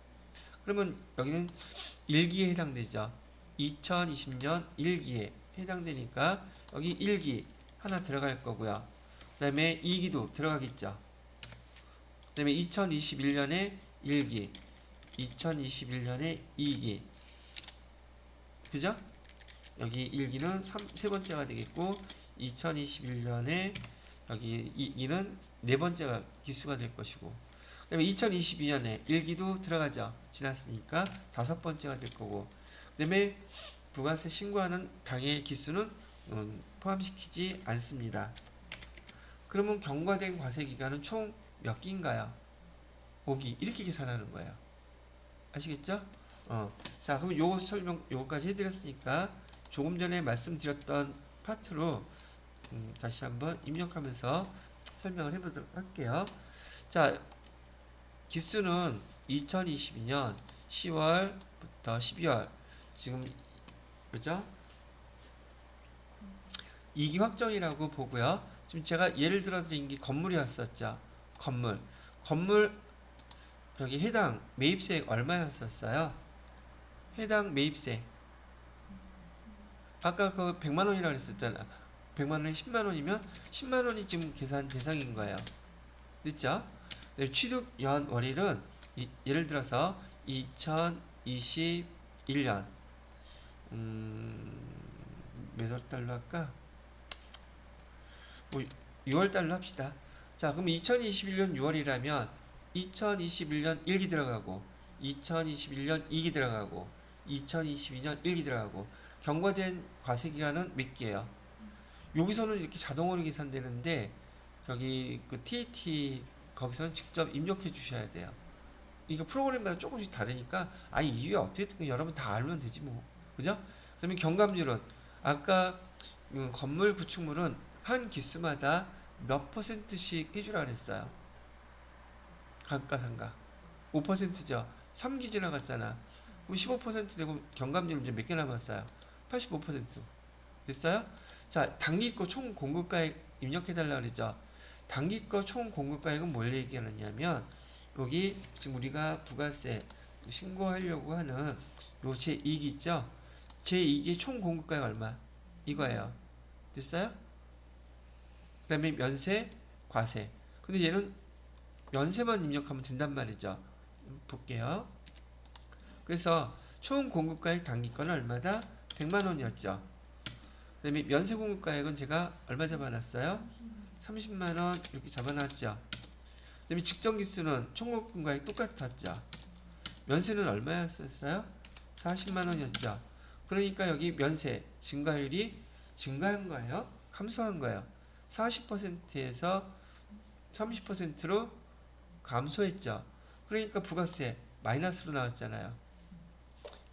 그러면 여기는 1기에 해당되죠. 2020년 1기에 해당되니까 여기 1기 하나 들어갈 거고요. 그 다음에 2기도 들어가겠죠. 그 다음에 2021년에 1기, 2021년에 2기. 그죠? 여기 1기는 세 번째가 되겠고 2021년에 여기 2기는 네 번째가 기수가 될 것이고 그 다음에 2022년에 1기도 들어가죠. 지났으니까 다섯 번째가 될 거고 그 다음에 부가세 신고하는 당해 기수는 포함시키지 않습니다. 그러면 경과된 과세기간은 총 몇 기인가요? 5기 이렇게 계산하는 거예요. 아시겠죠? 자, 그럼 요거 설명 요거까지 해드렸으니까 조금 전에 말씀드렸던 파트로 다시 한번 입력하면서 설명을 해보도록 할게요. 자, 기수는 2022년 10월부터 12월 지금 그죠? 2기 확정이라고 보고요. 지금 제가 예를 들어 드린 게 건물이었었죠. 건물 저기 해당 매입세액 얼마였었어요? 해당 매입세 아까 그 100만 원이라고 했었잖아. 100만 원에 10만 원이면 10만 원이 지금 계산 대상인 거예요. 됐죠? 네, 취득 연월일은 예를 들어서 2021년 몇 월 달로 할까? 뭐 6월 달로 합시다. 자, 그럼 2021년 6월이라면 2021년 1기 들어가고 2021년 2기 들어가고 2022년 1기 들어가고 경과된 과세기간은 몇 개예요? 여기서는 이렇게 자동으로 계산되는데 저기 그 TAT 거기서는 직접 입력해 주셔야 돼요. 이거 프로그램마다 조금씩 다르니까 이게 어떻게 여러분 다 알면 되지 뭐. 그죠? 그러면 경감률은 아까 건물 구축물은 한 기수마다 몇 퍼센트씩 해주라 그랬어요. 감가상각 5%죠. 3기 지나갔잖아. 그럼 15% 되고 경감률 이제 몇 개 남았어요? 85% 됐어요? 자, 당기거 총 공급가액 입력해달라 그랬죠. 당기거 총 공급가액은 뭘 얘기하느냐면 여기 지금 우리가 부가세 신고하려고 하는 요 제2기 있죠. 제2기 총 공급가액 얼마? 이거예요. 됐어요? 그 다음에 면세, 과세. 근데 얘는 면세만 입력하면 된단 말이죠. 볼게요. 그래서 총 공급가액 단기권은 얼마다? 100만 원이었죠. 그 다음에 면세 공급가액은 제가 얼마 잡아놨어요? 30만 원 이렇게 잡아놨죠. 그 다음에 직전기수는 총 공급가액 똑같았죠. 면세는 얼마였었어요? 40만 원이었죠. 그러니까 여기 면세 증가율이 증가한 거예요? 감소한 거예요? 40%에서 30%로 감소했죠. 그러니까 부가세 마이너스로 나왔잖아요.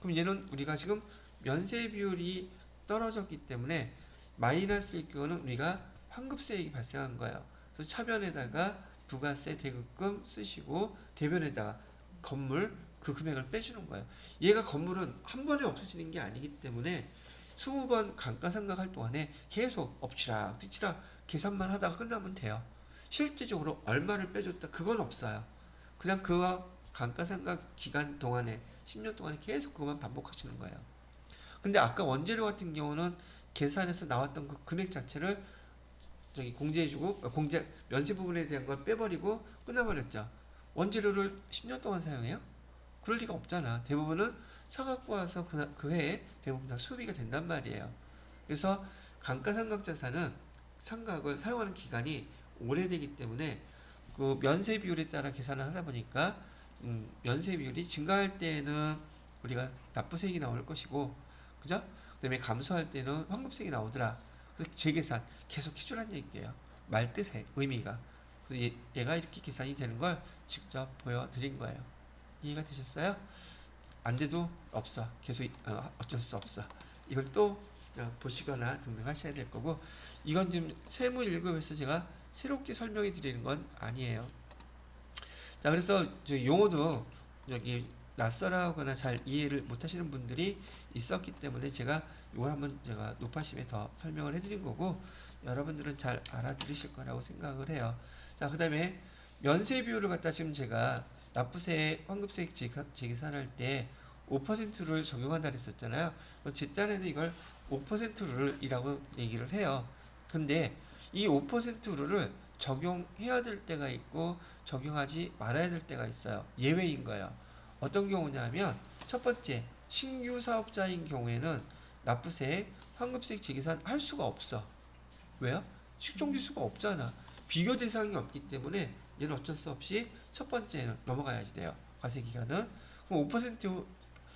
그럼 얘는 우리가 지금 면세 비율이 떨어졌기 때문에 마이너스일 경우는 우리가 환급세액이 발생한 거예요. 그래서 차변에다가 부가세 대급금 쓰시고 대변에다가 건물 그 금액을 빼주는 거예요. 얘가 건물은 한 번에 없어지는 게 아니기 때문에 20번 감가상각할 동안에 계속 엎치락 뒤치락 계산만 하다가 끝나면 돼요. 실제적으로 얼마를 빼줬다 그건 없어요. 그냥 그와 감가상각 기간 동안에 10년 동안에 계속 그것만 반복하시는 거예요. 근데 아까 원재료 같은 경우는 계산해서 나왔던 그 금액 자체를 저기 공제해주고 공제 면세 부분에 대한 걸 빼버리고 끝나버렸죠. 원재료를 10년 동안 사용해요? 그럴 리가 없잖아. 대부분은 사갖고 와서 그 해에 대부분 다 소비가 된단 말이에요. 그래서 감가상각 자산은 상각을 사용하는 기간이 오래되기 때문에 그 면세 비율에 따라 계산을 하다 보니까 면세 비율이 증가할 때는 우리가 납부세액이 나올 것이고, 그죠? 그다음에 감소할 때는 환급세액이 나오더라. 그래서 재계산 계속 해주라는 얘기예요. 말 뜻의 의미가. 그래서 얘가 이렇게 계산이 되는 걸 직접 보여드린 거예요. 이해가 되셨어요? 안 돼도 없어. 계속 어쩔 수 없어. 이걸 또 보시거나 등등 하셔야 될 거고, 이건 지금 세무 1급에서 제가 새롭게 설명해 드리는 건 아니에요. 자, 그래서 용어도 여기 낯설어하거나 잘 이해를 못 하시는 분들이 있었기 때문에 제가 이걸 한번 제가 높아심에 더 설명을 해드린 거고, 여러분들은 잘 알아들으실 거라고 생각을 해요. 자, 그 다음에 면세 비율을 갖다 지금 제가 납부세, 환급세 재계산할 때 5%를 적용한다 그랬었잖아요. 제 딴에는 이걸 5%룰이라고 얘기를 해요. 근데 이 5%룰을 적용해야 될 때가 있고 적용하지 말아야 될 때가 있어요. 예외인 거예요. 어떤 경우냐면 첫 번째 신규 사업자인 경우에는 납부세, 환급세 재계산 할 수가 없어. 왜요? 식종지수가 없잖아. 비교 대상이 없기 때문에 얘는 어쩔 수 없이 첫 번째는 넘어가야지 돼요. 과세기간은. 그럼 5%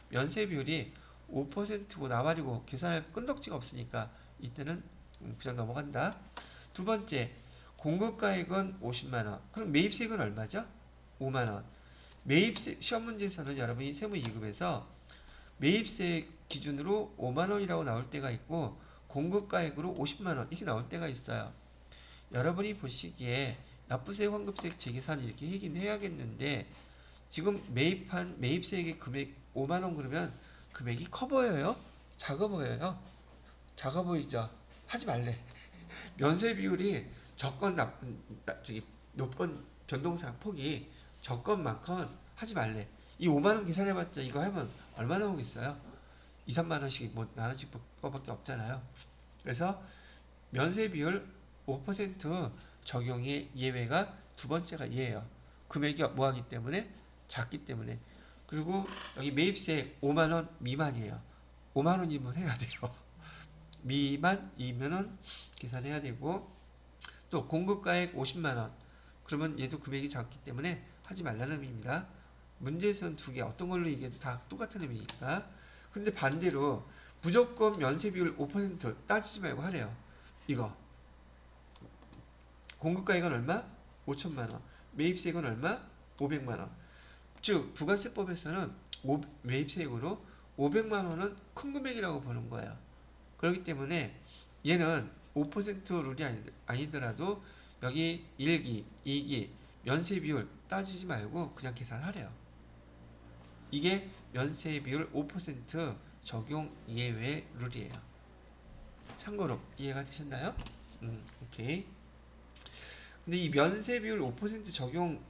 면세 비율이 5%고 나발이고 계산할 끈덕지가 없으니까 이때는 그냥 넘어간다. 두 번째, 공급가액은 50만원. 그럼 매입세액은 얼마죠? 5만원. 매입세, 시험 문제에서는 여러분이 세무 2급에서 매입세 기준으로 5만원이라고 나올 때가 있고, 공급가액으로 50만원 이렇게 나올 때가 있어요. 여러분이 보시기에 납부세, 환급세 재계산 이렇게 하긴 해야겠는데, 지금 매입한 매입세액의 금액 5만원 그러면 금액이 커 보여요? 작아 보여요? 작아 보이죠? 하지 말래. 면세 비율이 높건 변동사항 폭이 적건 많건 하지 말래. 이 5만원 계산해봤자 이거 하면 얼마나 오겠어요? 2, 3만원씩 뭐 나눠줄 거밖에 없잖아요. 그래서 면세 비율 5% 적용의 예외가 두 번째가 얘예요. 금액이 뭐하기 때문에? 작기 때문에. 그리고 여기 매입세 5만원 미만이에요. 5만원이면 해야 돼요. 미만이면은 계산해야 되고, 또 공급가액 50만원 그러면 얘도 금액이 작기 때문에 하지 말라는 의미입니다. 문제에서는 두 개 어떤 걸로 얘기해도 다 똑같은 의미니까. 근데 반대로 무조건 면세 비율 5% 따지지 말고 하래요. 이거 공급가액은 얼마? 5천만원. 매입세액은 얼마? 500만원. 즉 부가세법에서는 매입세액으로 500만원은 큰 금액이라고 보는 거예요. 그렇기 때문에 얘는 5% 룰이 아니더라도 여기 1기, 2기 면세 비율 따지지 말고 그냥 계산하래요. 이게 면세 비율 5% 적용 예외 룰이에요. 참고로 이해가 되셨나요? 오케이. 근데 이 면세 비율 5% 적용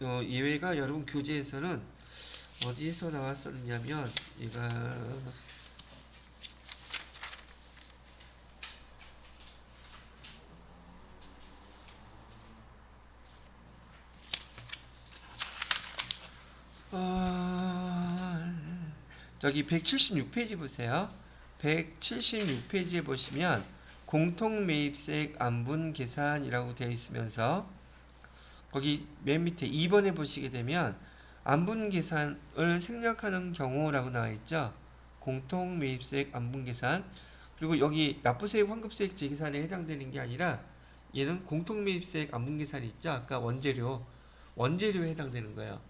예외가 여러분 교재에서는 어디에서 나왔었냐면 얘가 저기 176페이지 보세요. 176페이지에 보시면 공통매입세액 안분 계산이라고 되어 있으면서 거기 맨 밑에 2번에 보시게 되면 안분 계산을 생략하는 경우라고 나와 있죠. 공통매입세액 안분 계산. 그리고 여기 납부세액 환급세액 재계산에 해당되는 게 아니라 얘는 공통매입세액 안분 계산이 있죠. 아까 원재료에 해당되는 거예요.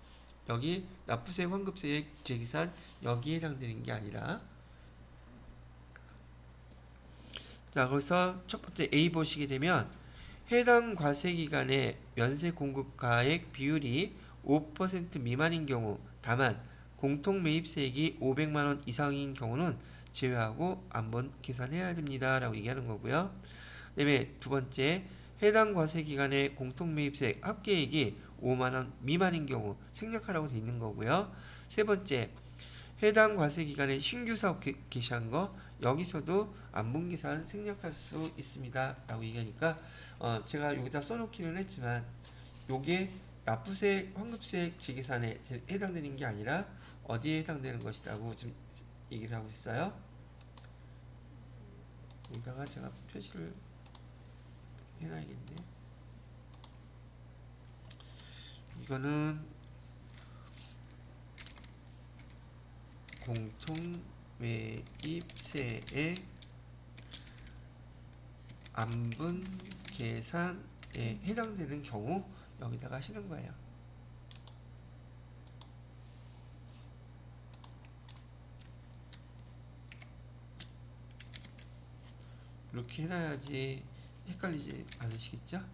여기 납부세액 환급세액 재계산 여기에 해당되는 게 아니라. 자, 그래서 첫 번째 A 보시게 되면 해당 과세기간의 면세 공급가액 비율이 5% 미만인 경우, 다만 공통매입세액이 500만원 이상인 경우는 제외하고 안분 계산해야 됩니다 라고 얘기하는 거고요. 그 다음에 두 번째, 해당 과세기간의 공통매입세액 합계액이 5만원 미만인 경우 생략하라고 되어 있는 거고요. 세 번째, 해당 과세기간에 신규 사업 개시한 거 여기서도 안분계산 생략할 수 있습니다 라고 얘기하니까 제가 여기다 써놓기는 했지만 요게 납부세액, 환급세액 재계산에 해당되는 게 아니라 어디에 해당되는 것이라고 지금 얘기를 하고 있어요. 여기다가 제가 표시를 해놔야겠네. 이거는 공통매입세의 안분 계산에 해당되는 경우 여기다가 하시는 거예요. 이렇게 해놔야지 헷갈리지 않으시겠죠?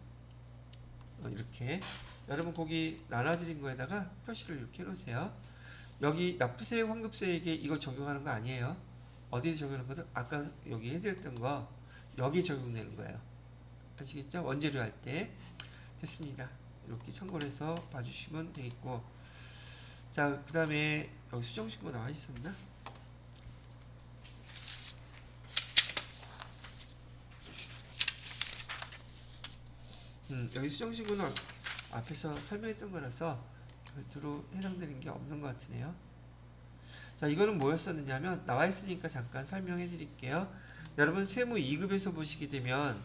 이렇게 여러분 거기 나눠드린 거에다가 표시를 이렇게 해놓으세요. 여기 납부세액, 환급세액에 이거 적용하는 거 아니에요. 어디에 적용하는 거든 아까 여기 해드렸던 거 여기 적용되는 거예요. 아시겠죠? 원재료 할 때 됐습니다. 이렇게 참고를 해서 봐주시면 되겠고, 자, 그 다음에 여기 수정신고 나와 있었나? 여기 수정신고는 앞에서 설명했던 거라서 별도로 해당되는 게 없는 것 같으네요. 자, 이거는 뭐였었느냐 하면 나와 있으니까 잠깐 설명해 드릴게요. 여러분 세무 2급에서 보시게 되면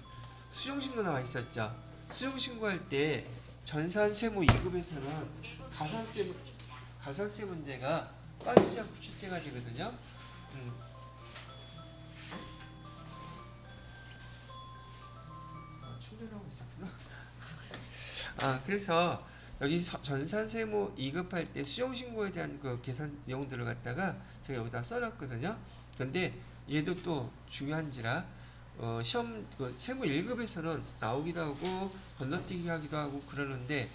수정신고 나와 있었죠. 수정신고 할 때 전산 세무 2급에서는 가산세 문제가 빠지지 않고 출제가 되거든요. 충전하고 있었구나. 그래서 여기 전산세무 2급할 때 수정신고에 대한 그 계산 내용들을 갖다가 제가 여기다 써놨거든요. 근데 얘도 또 중요한지라 시험 그 세무 1급에서는 나오기도 하고 건너뛰기 하기도 하고 그러는데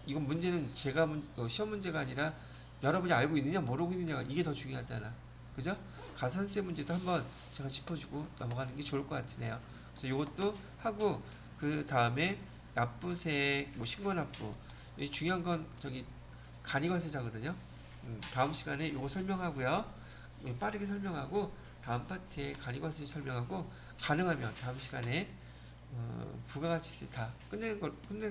이건 문제는 제가 시험 문제가 아니라 여러분이 알고 있느냐 모르고 있느냐가 이게 더 중요하잖아. 그죠? 가산세 문제도 한번 제가 짚어주고 넘어가는 게 좋을 것 같으네요. 그래서 이것도 하고 그 다음에 납부세, 신고납부. 이 중요한 건 저기 간이관세자거든요. 다음 시간에 이거 설명하고요. 빠르게 설명하고 다음 파트에 간이관세 설명하고 가능하면 다음 시간에 부가가치세 다 끝내는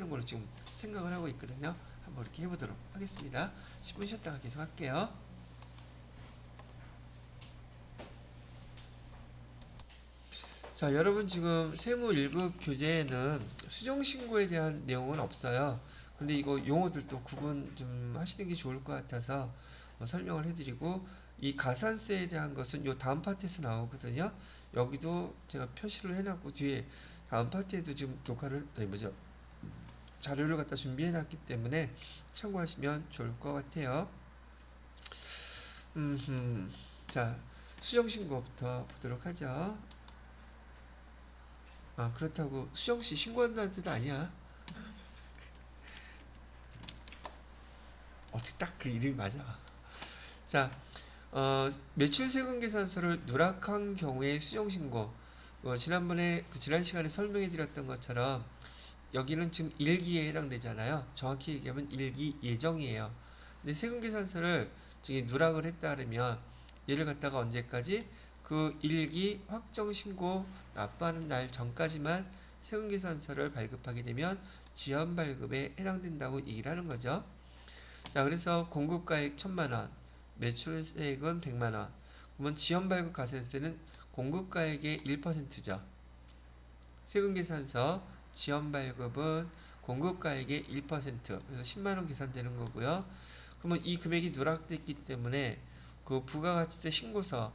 걸로 지금 생각을 하고 있거든요. 한번 이렇게 해보도록 하겠습니다. 10분 쉬었다가 계속 할게요. 자, 여러분 지금 세무 1급 교재에는 수정신고에 대한 내용은 없어요. 근데 이거 용어들도 구분 좀 하시는 게 좋을 것 같아서 설명을 해드리고, 이 가산세에 대한 것은 요 다음 파트에서 나오거든요. 여기도 제가 표시를 해놨고 뒤에 다음 파트에도 지금 자료를 갖다 준비해놨기 때문에 참고하시면 좋을 것 같아요. 자, 수정신고부터 보도록 하죠. 그렇다고 수정씨 신고한다는 뜻 아니야. 어떻게 딱 그 이름이 맞아. 자, 매출세금 계산서를 누락한 경우의 수정신고. 지난번에 지난 시간에 설명해 드렸던 것처럼 여기는 지금 1기에 해당되잖아요. 정확히 얘기하면 1기 예정이에요. 근데 세금 계산서를 저기 누락을 했다 그러면 얘를 갖다가 언제까지? 그 1기 확정 신고 납부하는 날 전까지만 세금 계산서를 발급하게 되면 지연 발급에 해당된다고 얘기를 하는 거죠. 자, 그래서 공급가액 1,000만 원, 매출세액은 100만 원. 그러면 지연발급 가산세는 공급가액의 1%죠. 세금계산서 지연발급은 공급가액의 1%, 그래서 10만 원 계산되는 거고요. 그러면 이 금액이 누락됐기 때문에 그 부가가치세 신고서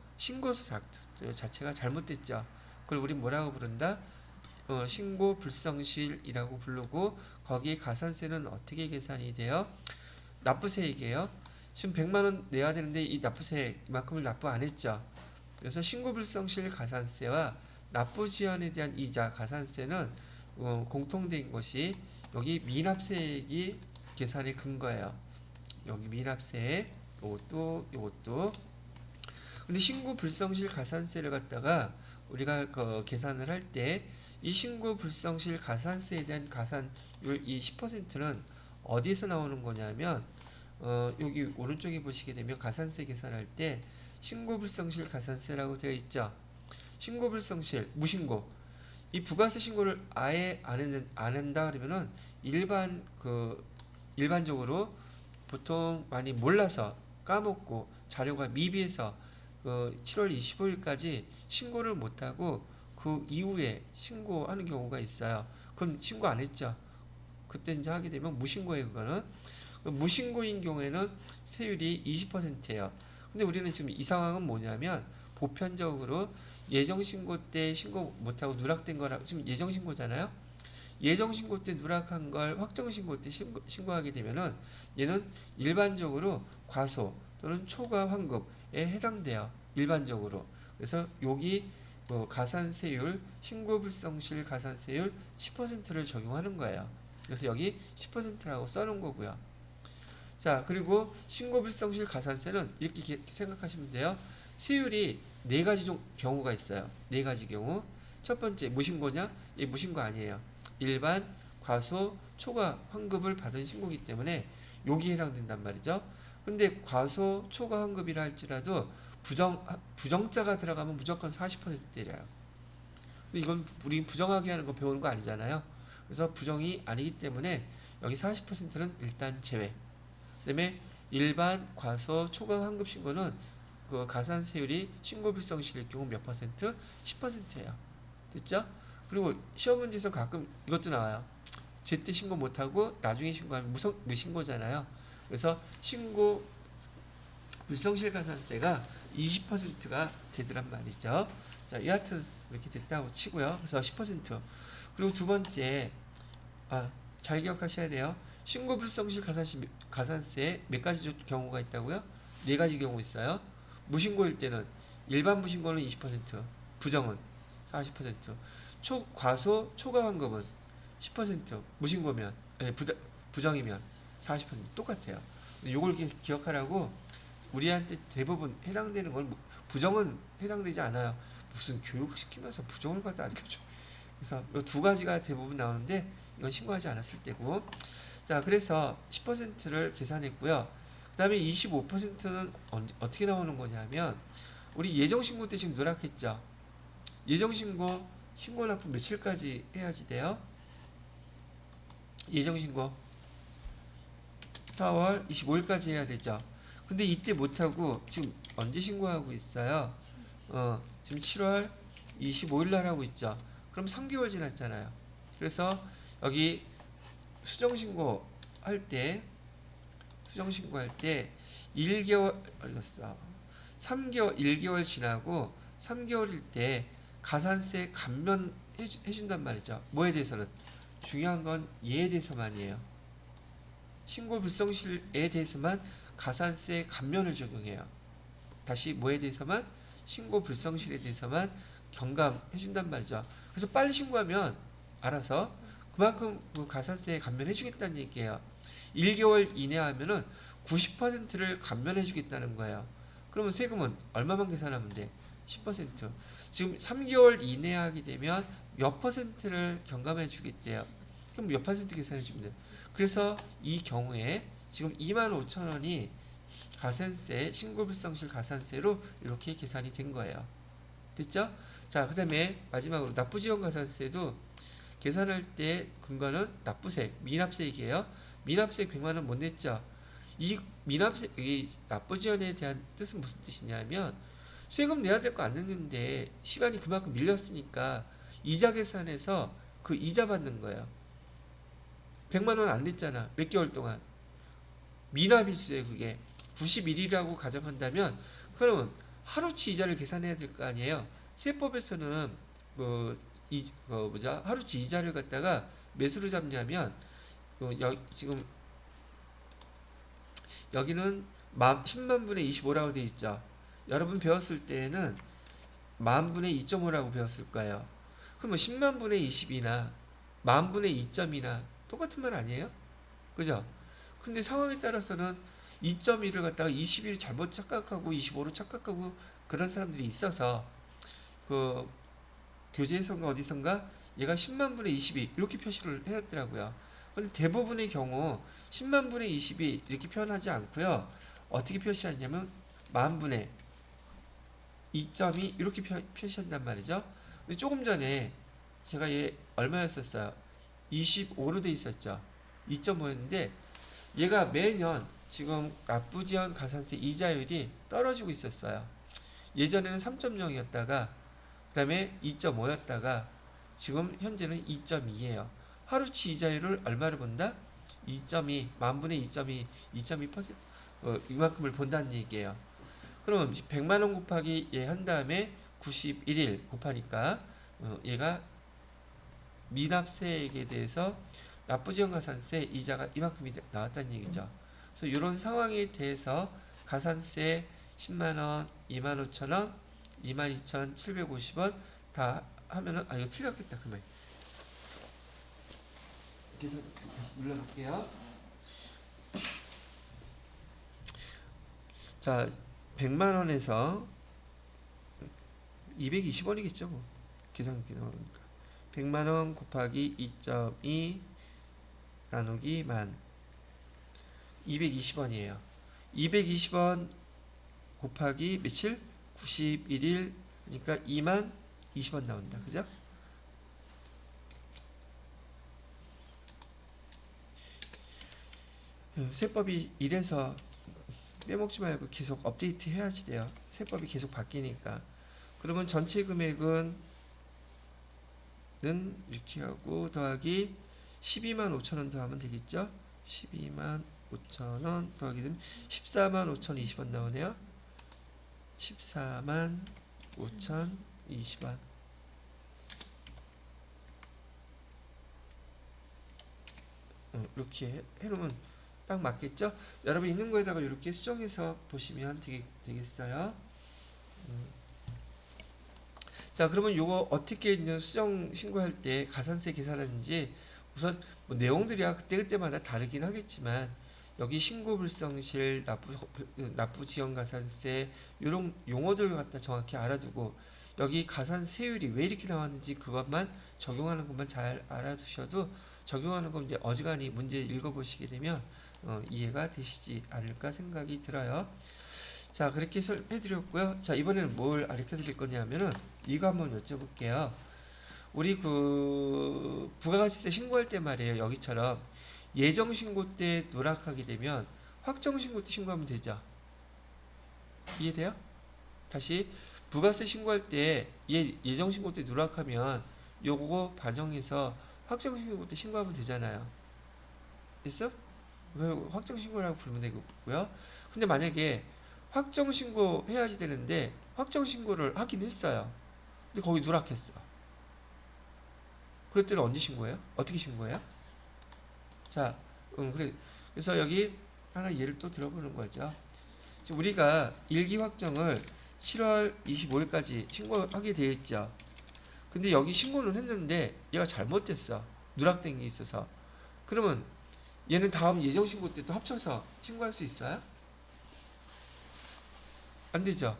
자체가 잘못됐죠. 그걸 우리 뭐라고 부른다? 신고 불성실이라고 부르고, 거기에 가산세는 어떻게 계산이 돼요? 납부세액이에요. 지금 100만 원 내야 되는데 이 납부세액 이만큼을 납부 안 했죠. 그래서 신고불성실 가산세와 납부지연에 대한 이자 가산세는 공통된 것이 여기 미납세액이 계산의 근거예요. 여기 미납세액 요것도 근데 신고불성실 가산세를 갖다가 우리가 계산을 할 때 이 신고불성실 가산세에 대한 가산율 이 10%는 어디서 나오는 거냐면 여기 오른쪽에 보시게 되면 가산세 계산할 때 신고불성실 가산세라고 되어 있죠. 신고불성실 무신고 이 부가세 신고를 아예 안 한다 그러면은 일반적으로 보통 많이 몰라서 까먹고 자료가 미비해서 7월 25일까지 신고를 못하고 그 이후에 신고하는 경우가 있어요. 그럼 신고 안 했죠. 그때 이제 하게 되면 무신고예요. 그거는 무신고인 경우에는 세율이 20%예요. 근데 우리는 지금 이 상황은 뭐냐면 보편적으로 예정신고 때 신고 못하고 누락된 거라 지금 예정신고잖아요. 예정신고 때 누락한 걸 확정신고 때 신고하게 되면은 얘는 일반적으로 과소 또는 초과 환급에 해당돼요. 일반적으로. 그래서 여기 가산세율 신고불성실 가산세율 10%를 적용하는 거예요. 그래서 여기 10%라고 써놓은 거고요. 자, 그리고 신고불성실 가산세는 이렇게 생각하시면 돼요. 세율이 네 가지 경우가 있어요. 네 가지 경우. 첫 번째, 무신고냐? 예, 무신고 아니에요. 일반, 과소, 초과 환급을 받은 신고이기 때문에 여기에 해당된단 말이죠. 근데 과소, 초과 환급이라 할지라도 부정자가 들어가면 무조건 40% 때려요. 근데 이건 우리 부정하게 하는 거 배우는 거 아니잖아요. 그래서 부정이 아니기 때문에 여기 40%는 일단 제외. 그다음에 일반, 과소, 초과 환급 신고는 그 가산세율이 신고불성실일 경우 몇 퍼센트? 10%예요. 됐죠? 그리고 시험 문제에서 가끔 이것도 나와요. 제때 신고 못하고 나중에 신고하면 무신고잖아요. 그래서 신고 불성실 가산세가 20%가 되더란 말이죠. 자, 여하튼 이렇게 됐다고 치고요. 그래서 10%. 그리고 두 번째, 잘 기억하셔야 돼요. 신고 불성실 가산세 몇 가지 경우가 있다고요? 네 가지 경우 있어요. 무신고일 때는 일반 무신고는 20%, 부정은 40%, 과소 초과 환급은 10%, 무신고면 부정이면 40% 똑같아요. 이걸 기억하라고 우리한테 대부분 해당되는 건 부정은 해당되지 않아요. 무슨 교육시키면서 부정을 갖다 가르쳐줘. 그래서 이 두 가지가 대부분 나오는데 이건 신고하지 않았을 때고. 자, 그래서 10%를 계산했고요. 그 다음에 25%는 어떻게 나오는 거냐면 우리 예정신고 때 지금 누락했죠. 신고 납부 며칠까지 해야지 돼요? 예정신고 4월 25일까지 해야 되죠. 근데 이때 못하고 지금 언제 신고하고 있어요? 지금 7월 25일 날 하고 있죠. 그럼 3개월 지났잖아요. 그래서 여기 수정신고 할 때 1개월 1개월 지나고 3개월일 때 가산세 감면 해준단 말이죠. 뭐에 대해서는? 중요한 건 얘에 대해서만이에요. 신고 불성실에 대해서만 가산세 감면을 적용해요. 다시 뭐에 대해서만? 신고 불성실에 대해서만 경감해준단 말이죠. 그래서 빨리 신고하면 알아서 그만큼 그 가산세 감면해주겠다는 얘기예요. 1개월 이내 하면은 90%를 감면해주겠다는 거예요. 그러면 세금은 얼마만 계산하면 돼? 10%. 지금 3개월 이내 하게 되면 몇 퍼센트를 경감해주겠대요. 그럼 몇 퍼센트 계산해주면 돼요. 그래서 이 경우에 지금 25,000원이 가산세, 신고불성실 가산세로 이렇게 계산이 된 거예요. 됐죠? 자, 그 다음에 마지막으로 납부지원 가산세도 계산할 때 근거는 납부세액, 미납세액이에요. 미납세액 100만원 못 냈죠? 이 미납세 이 납부지연에 대한 뜻은 무슨 뜻이냐면 세금 내야 될 거 안 냈는데 시간이 그만큼 밀렸으니까 이자 계산해서 그 이자 받는 거예요. 100만 원 안 냈잖아. 몇 개월 동안. 미납일수에 그게 90일이라고 가정한다면 그러면 하루치 이자를 계산해야 될 거 아니에요. 세법에서는 하루치 이자를 갖다가 몇으로 잡냐면 지금 여기는 10만 분의 25라고 되어 있죠. 여러분 배웠을 때에는 만 분의 2.5라고 배웠을 거예요. 그러면 10만 분의 20이나 만 분의 2점이나 똑같은 말 아니에요? 그죠? 근데 상황에 따라서는 2.1을 갖다가 21 잘못 착각하고 25로 착각하고 그런 사람들이 있어서 그 교재에선가 어디선가 얘가 10만 분의 22 이렇게 표시를 해놨더라고요. 근데 대부분의 경우 10만 분의 22 이렇게 표현하지 않고요. 어떻게 표시하냐면 만 분의 2.2 이렇게 표시한단 말이죠. 근데 조금 전에 제가 얘 얼마였었어요? 25로 돼 있었죠. 2.5였는데 얘가 매년 지금 납부지연 가산세 이자율이 떨어지고 있었어요. 예전에는 3.0이었다가 그 다음에 2.5였다가 지금 현재는 2.2예요. 하루치 이자율을 얼마를 본다? 2.2, 만분의 2.2, 2.2% 이만큼을 본다는 얘기예요. 그럼 100만원 곱하기 얘 한 다음에 91일 곱하니까 얘가 미납세액에 대해서 납부지연가산세 이자가 이만큼이 나왔다는 얘기죠. 그래서 이런 상황에 대해서 가산세 10만원, 25,000원, 22,750원 다 하면은 이거 틀렸겠다 그러면. 그래서 다시 눌러볼게요. 자, 100만원에서 220원이겠죠 뭐. 계산기 나오니까 100만원 곱하기 2.2 나누기 만 220원이에요. 220원 곱하기 며칠? 91일 그러니까 2만 20원 나온다. 그죠? 세법이 이래서 빼먹지 말고 계속 업데이트 해야지 돼요. 세법이 계속 바뀌니까. 그러면 전체 금액은 이렇게 하고 더하기 12만 5천원 더하면 되겠죠? 12만 5천원 더하기 되면 14만 5,020원 나오네요. 14만 5,020원. 이렇게 해놓으면 딱 맞겠죠? 여러분 있는 거에다가 이렇게 수정해서 보시면 되겠어요. 자, 그러면 요거 어떻게 이제 수정 신고할 때 가산세 계산하는지 우선 뭐 내용들이야 그때그때마다 다르긴 하겠지만 여기 신고불성실, 납부지연가산세 이런 용어들 갖다 정확히 알아두고 여기 가산세율이 왜 이렇게 나왔는지 그것만 적용하는 것만 잘 알아두셔도 적용하는 건 이제 어지간히 문제 읽어보시게 되면 이해가 되시지 않을까 생각이 들어요. 자, 그렇게 해드렸고요. 자, 이번에는 뭘 가르쳐 드릴 거냐면은 이거 한번 여쭤볼게요. 우리 부가가치세 신고할 때 말이에요. 여기처럼 예정신고 때 누락하게 되면 확정신고 때 신고하면 되죠. 이해돼요? 다시 부가세 신고할 때 예정신고 때 누락하면 요거 반영해서 확정신고 때 신고하면 되잖아요. 됐어? 확정신고라고 부르면 되고요. 근데 만약에 확정신고 해야지 되는데 확정신고를 하긴 했어요. 근데 거기 누락했어. 그럴 때는 언제 신고해요? 어떻게 신고해요? 자, 그래서 여기 하나 예를 또 들어보는 거죠. 지금 우리가 일기 확정을 7월 25일까지 신고하게 되어 있죠. 근데 여기 신고는 했는데 얘가 잘못됐어. 누락된 게 있어서. 그러면 얘는 다음 예정신고 때 또 합쳐서 신고할 수 있어요? 안 되죠.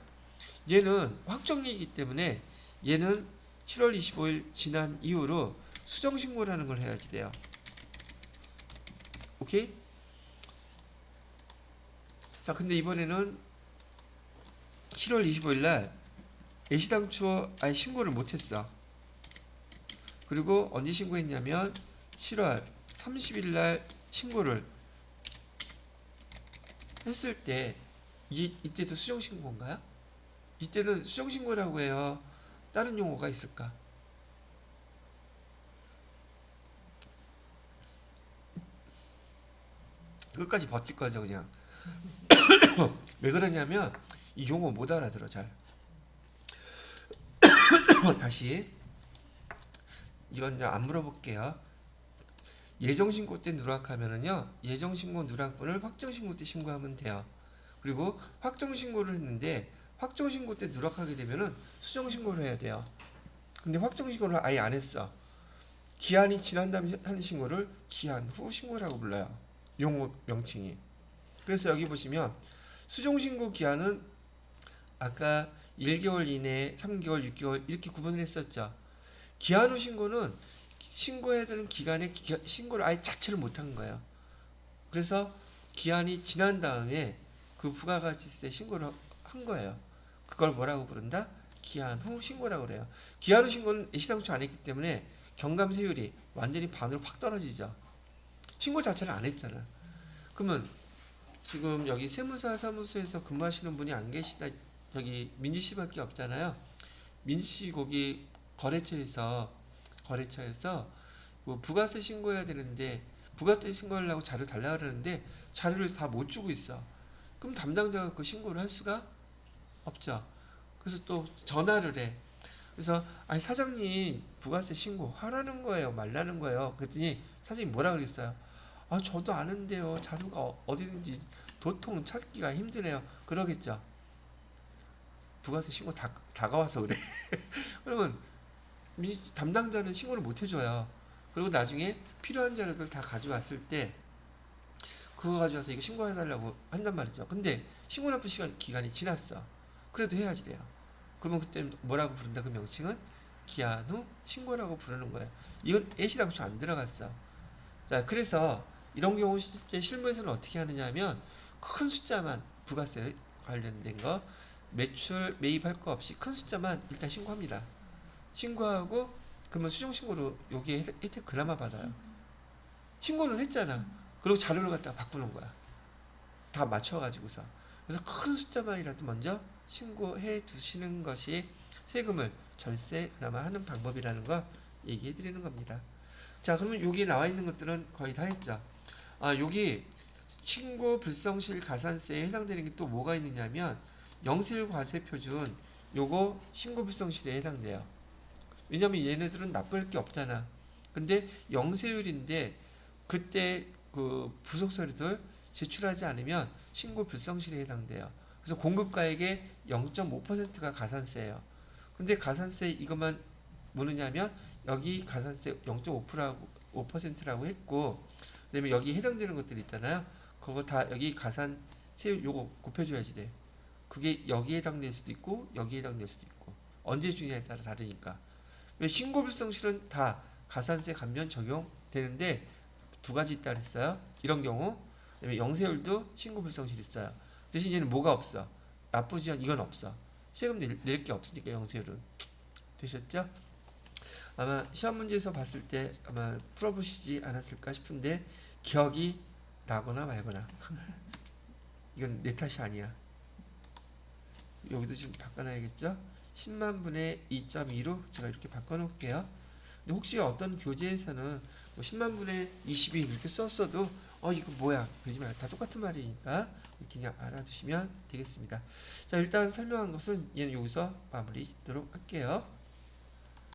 얘는 확정이기 때문에 얘는 7월 25일 지난 이후로 수정신고라는 걸 해야지 돼요. 오케이? 자, 근데 이번에는 7월 25일 날 애시당초 아예 신고를 못했어. 그리고 언제 신고했냐면 7월 30일 날 신고를 했을 때 이때도 수정신고인가요? 이때는 수정신고라고 해요. 다른 용어가 있을까? 끝까지 버틸 거죠 그냥. 왜 그러냐면 이 용어 못 알아들어 잘. 다시 이건 이제 안 물어볼게요. 예정신고 때 누락하면은요, 예정신고 누락분을 확정신고 때 신고하면 돼요. 그리고 확정신고를 했는데 확정신고 때 누락하게 되면은 수정신고를 해야 돼요. 근데 확정신고를 아예 안 했어. 기한이 지난 다음에 하는 신고를 기한 후 신고라고 불러요. 용어 명칭이. 그래서 여기 보시면 수정신고 기한은 아까 1개월 이내, 3개월, 6개월 이렇게 구분을 했었죠. 기한 후 신고는 신고해야 되는 기간에 신고를 아예 자체를 못한 거예요. 그래서 기한이 지난 다음에 그 부가가치세 신고를 한 거예요. 그걸 뭐라고 부른다? 기한 후 신고라고 그래요. 기한 후 신고는 예시당초 안 했기 때문에 경감세율이 완전히 반으로 확 떨어지죠. 신고 자체를 안 했잖아. 그러면 지금 여기 세무사 사무소에서 근무하시는 분이 안 계시다. 여기 민지 씨밖에 없잖아요. 민지 씨 거기 거래처에서 뭐 부가세 신고해야 되는데 부가세 신고하려고 자료 달라 그러는데 자료를 다 못 주고 있어. 그럼 담당자가 그 신고를 할 수가 없죠. 그래서 또 전화를 해. 그래서 아니 사장님 부가세 신고 하라는 거예요, 말라는 거예요. 그랬더니 사장님 뭐라 그랬어요? 아 저도 아는데요. 자료가 어디든지 도통 찾기가 힘드네요. 그러겠죠. 부가세 신고 다가와서 그래. 그러면 담당자는 신고를 못 해줘요. 그리고 나중에 필요한 자료들 다 가져왔을 때 그거 가져와서 이거 신고해달라고 한단 말이죠. 근데 신고 납부 기간이 지났어. 그래도 해야지 돼요. 그러면 그때 뭐라고 부른다? 그 명칭은 기한 후 신고라고 부르는 거예요. 이건 예시당초 안 들어갔어. 자, 그래서 이런 경우 실제 실무에서는 어떻게 하느냐 하면 큰 숫자만 부가세 관련된 거 매출 매입할 거 없이 큰 숫자만 일단 신고합니다. 신고하고 그러면 수정신고로 여기에 혜택 그나마 받아요. 신고는 했잖아. 그리고 자료를 갖다가 바꾸는 거야. 다 맞춰가지고서. 그래서 큰 숫자만이라도 먼저 신고해 두시는 것이 세금을 절세 그나마 하는 방법이라는 거 얘기해 드리는 겁니다. 자, 그러면 여기 나와 있는 것들은 거의 다 했죠. 아, 여기 신고 불성실 가산세에 해당되는 게 또 뭐가 있느냐면 영세율 과세표준 요거 신고 불성실에 해당돼요. 왜냐면 얘네들은 납부할 게 없잖아. 근데 영세율인데 그때 그 부속서류들 제출하지 않으면 신고 불성실에 해당돼요. 그래서 공급가액의 0.5%가 가산세예요. 근데 가산세 이것만 묻느냐면 여기 가산세 0.5%라고 5%라고 했고 그다음에 여기 해당되는 것들 있잖아요. 그거 다 여기 가산세 요거 곱해줘야지 돼. 그게 여기에 해당될 수도 있고 여기에 해당될 수도 있고 언제 주냐에 따라 다르니까. 왜 신고불성실은 다 가산세 감면 적용되는데 두 가지 있다 그랬어요. 이런 경우 그다음에 영세율도 신고불성실 있어요. 대신 얘는 뭐가 없어? 납부지연 이건 없어. 세금 낼 게 없으니까 영세율은. 되셨죠? 아마 시험 문제에서 봤을 때 아마 풀어보시지 않았을까 싶은데 기억이 나거나 말거나 이건 내 탓이 아니야. 여기도 지금 바꿔놔야겠죠? 10만 분의 2.2로 제가 이렇게 바꿔놓을게요. 근데 혹시 어떤 교재에서는 뭐 10만 분의 22 이렇게 썼어도 이거 뭐야 그러지 말고 다 똑같은 말이니까 이렇게 그냥 알아두시면 되겠습니다. 자, 일단 설명한 것은 얘는 여기서 마무리 짓도록 할게요.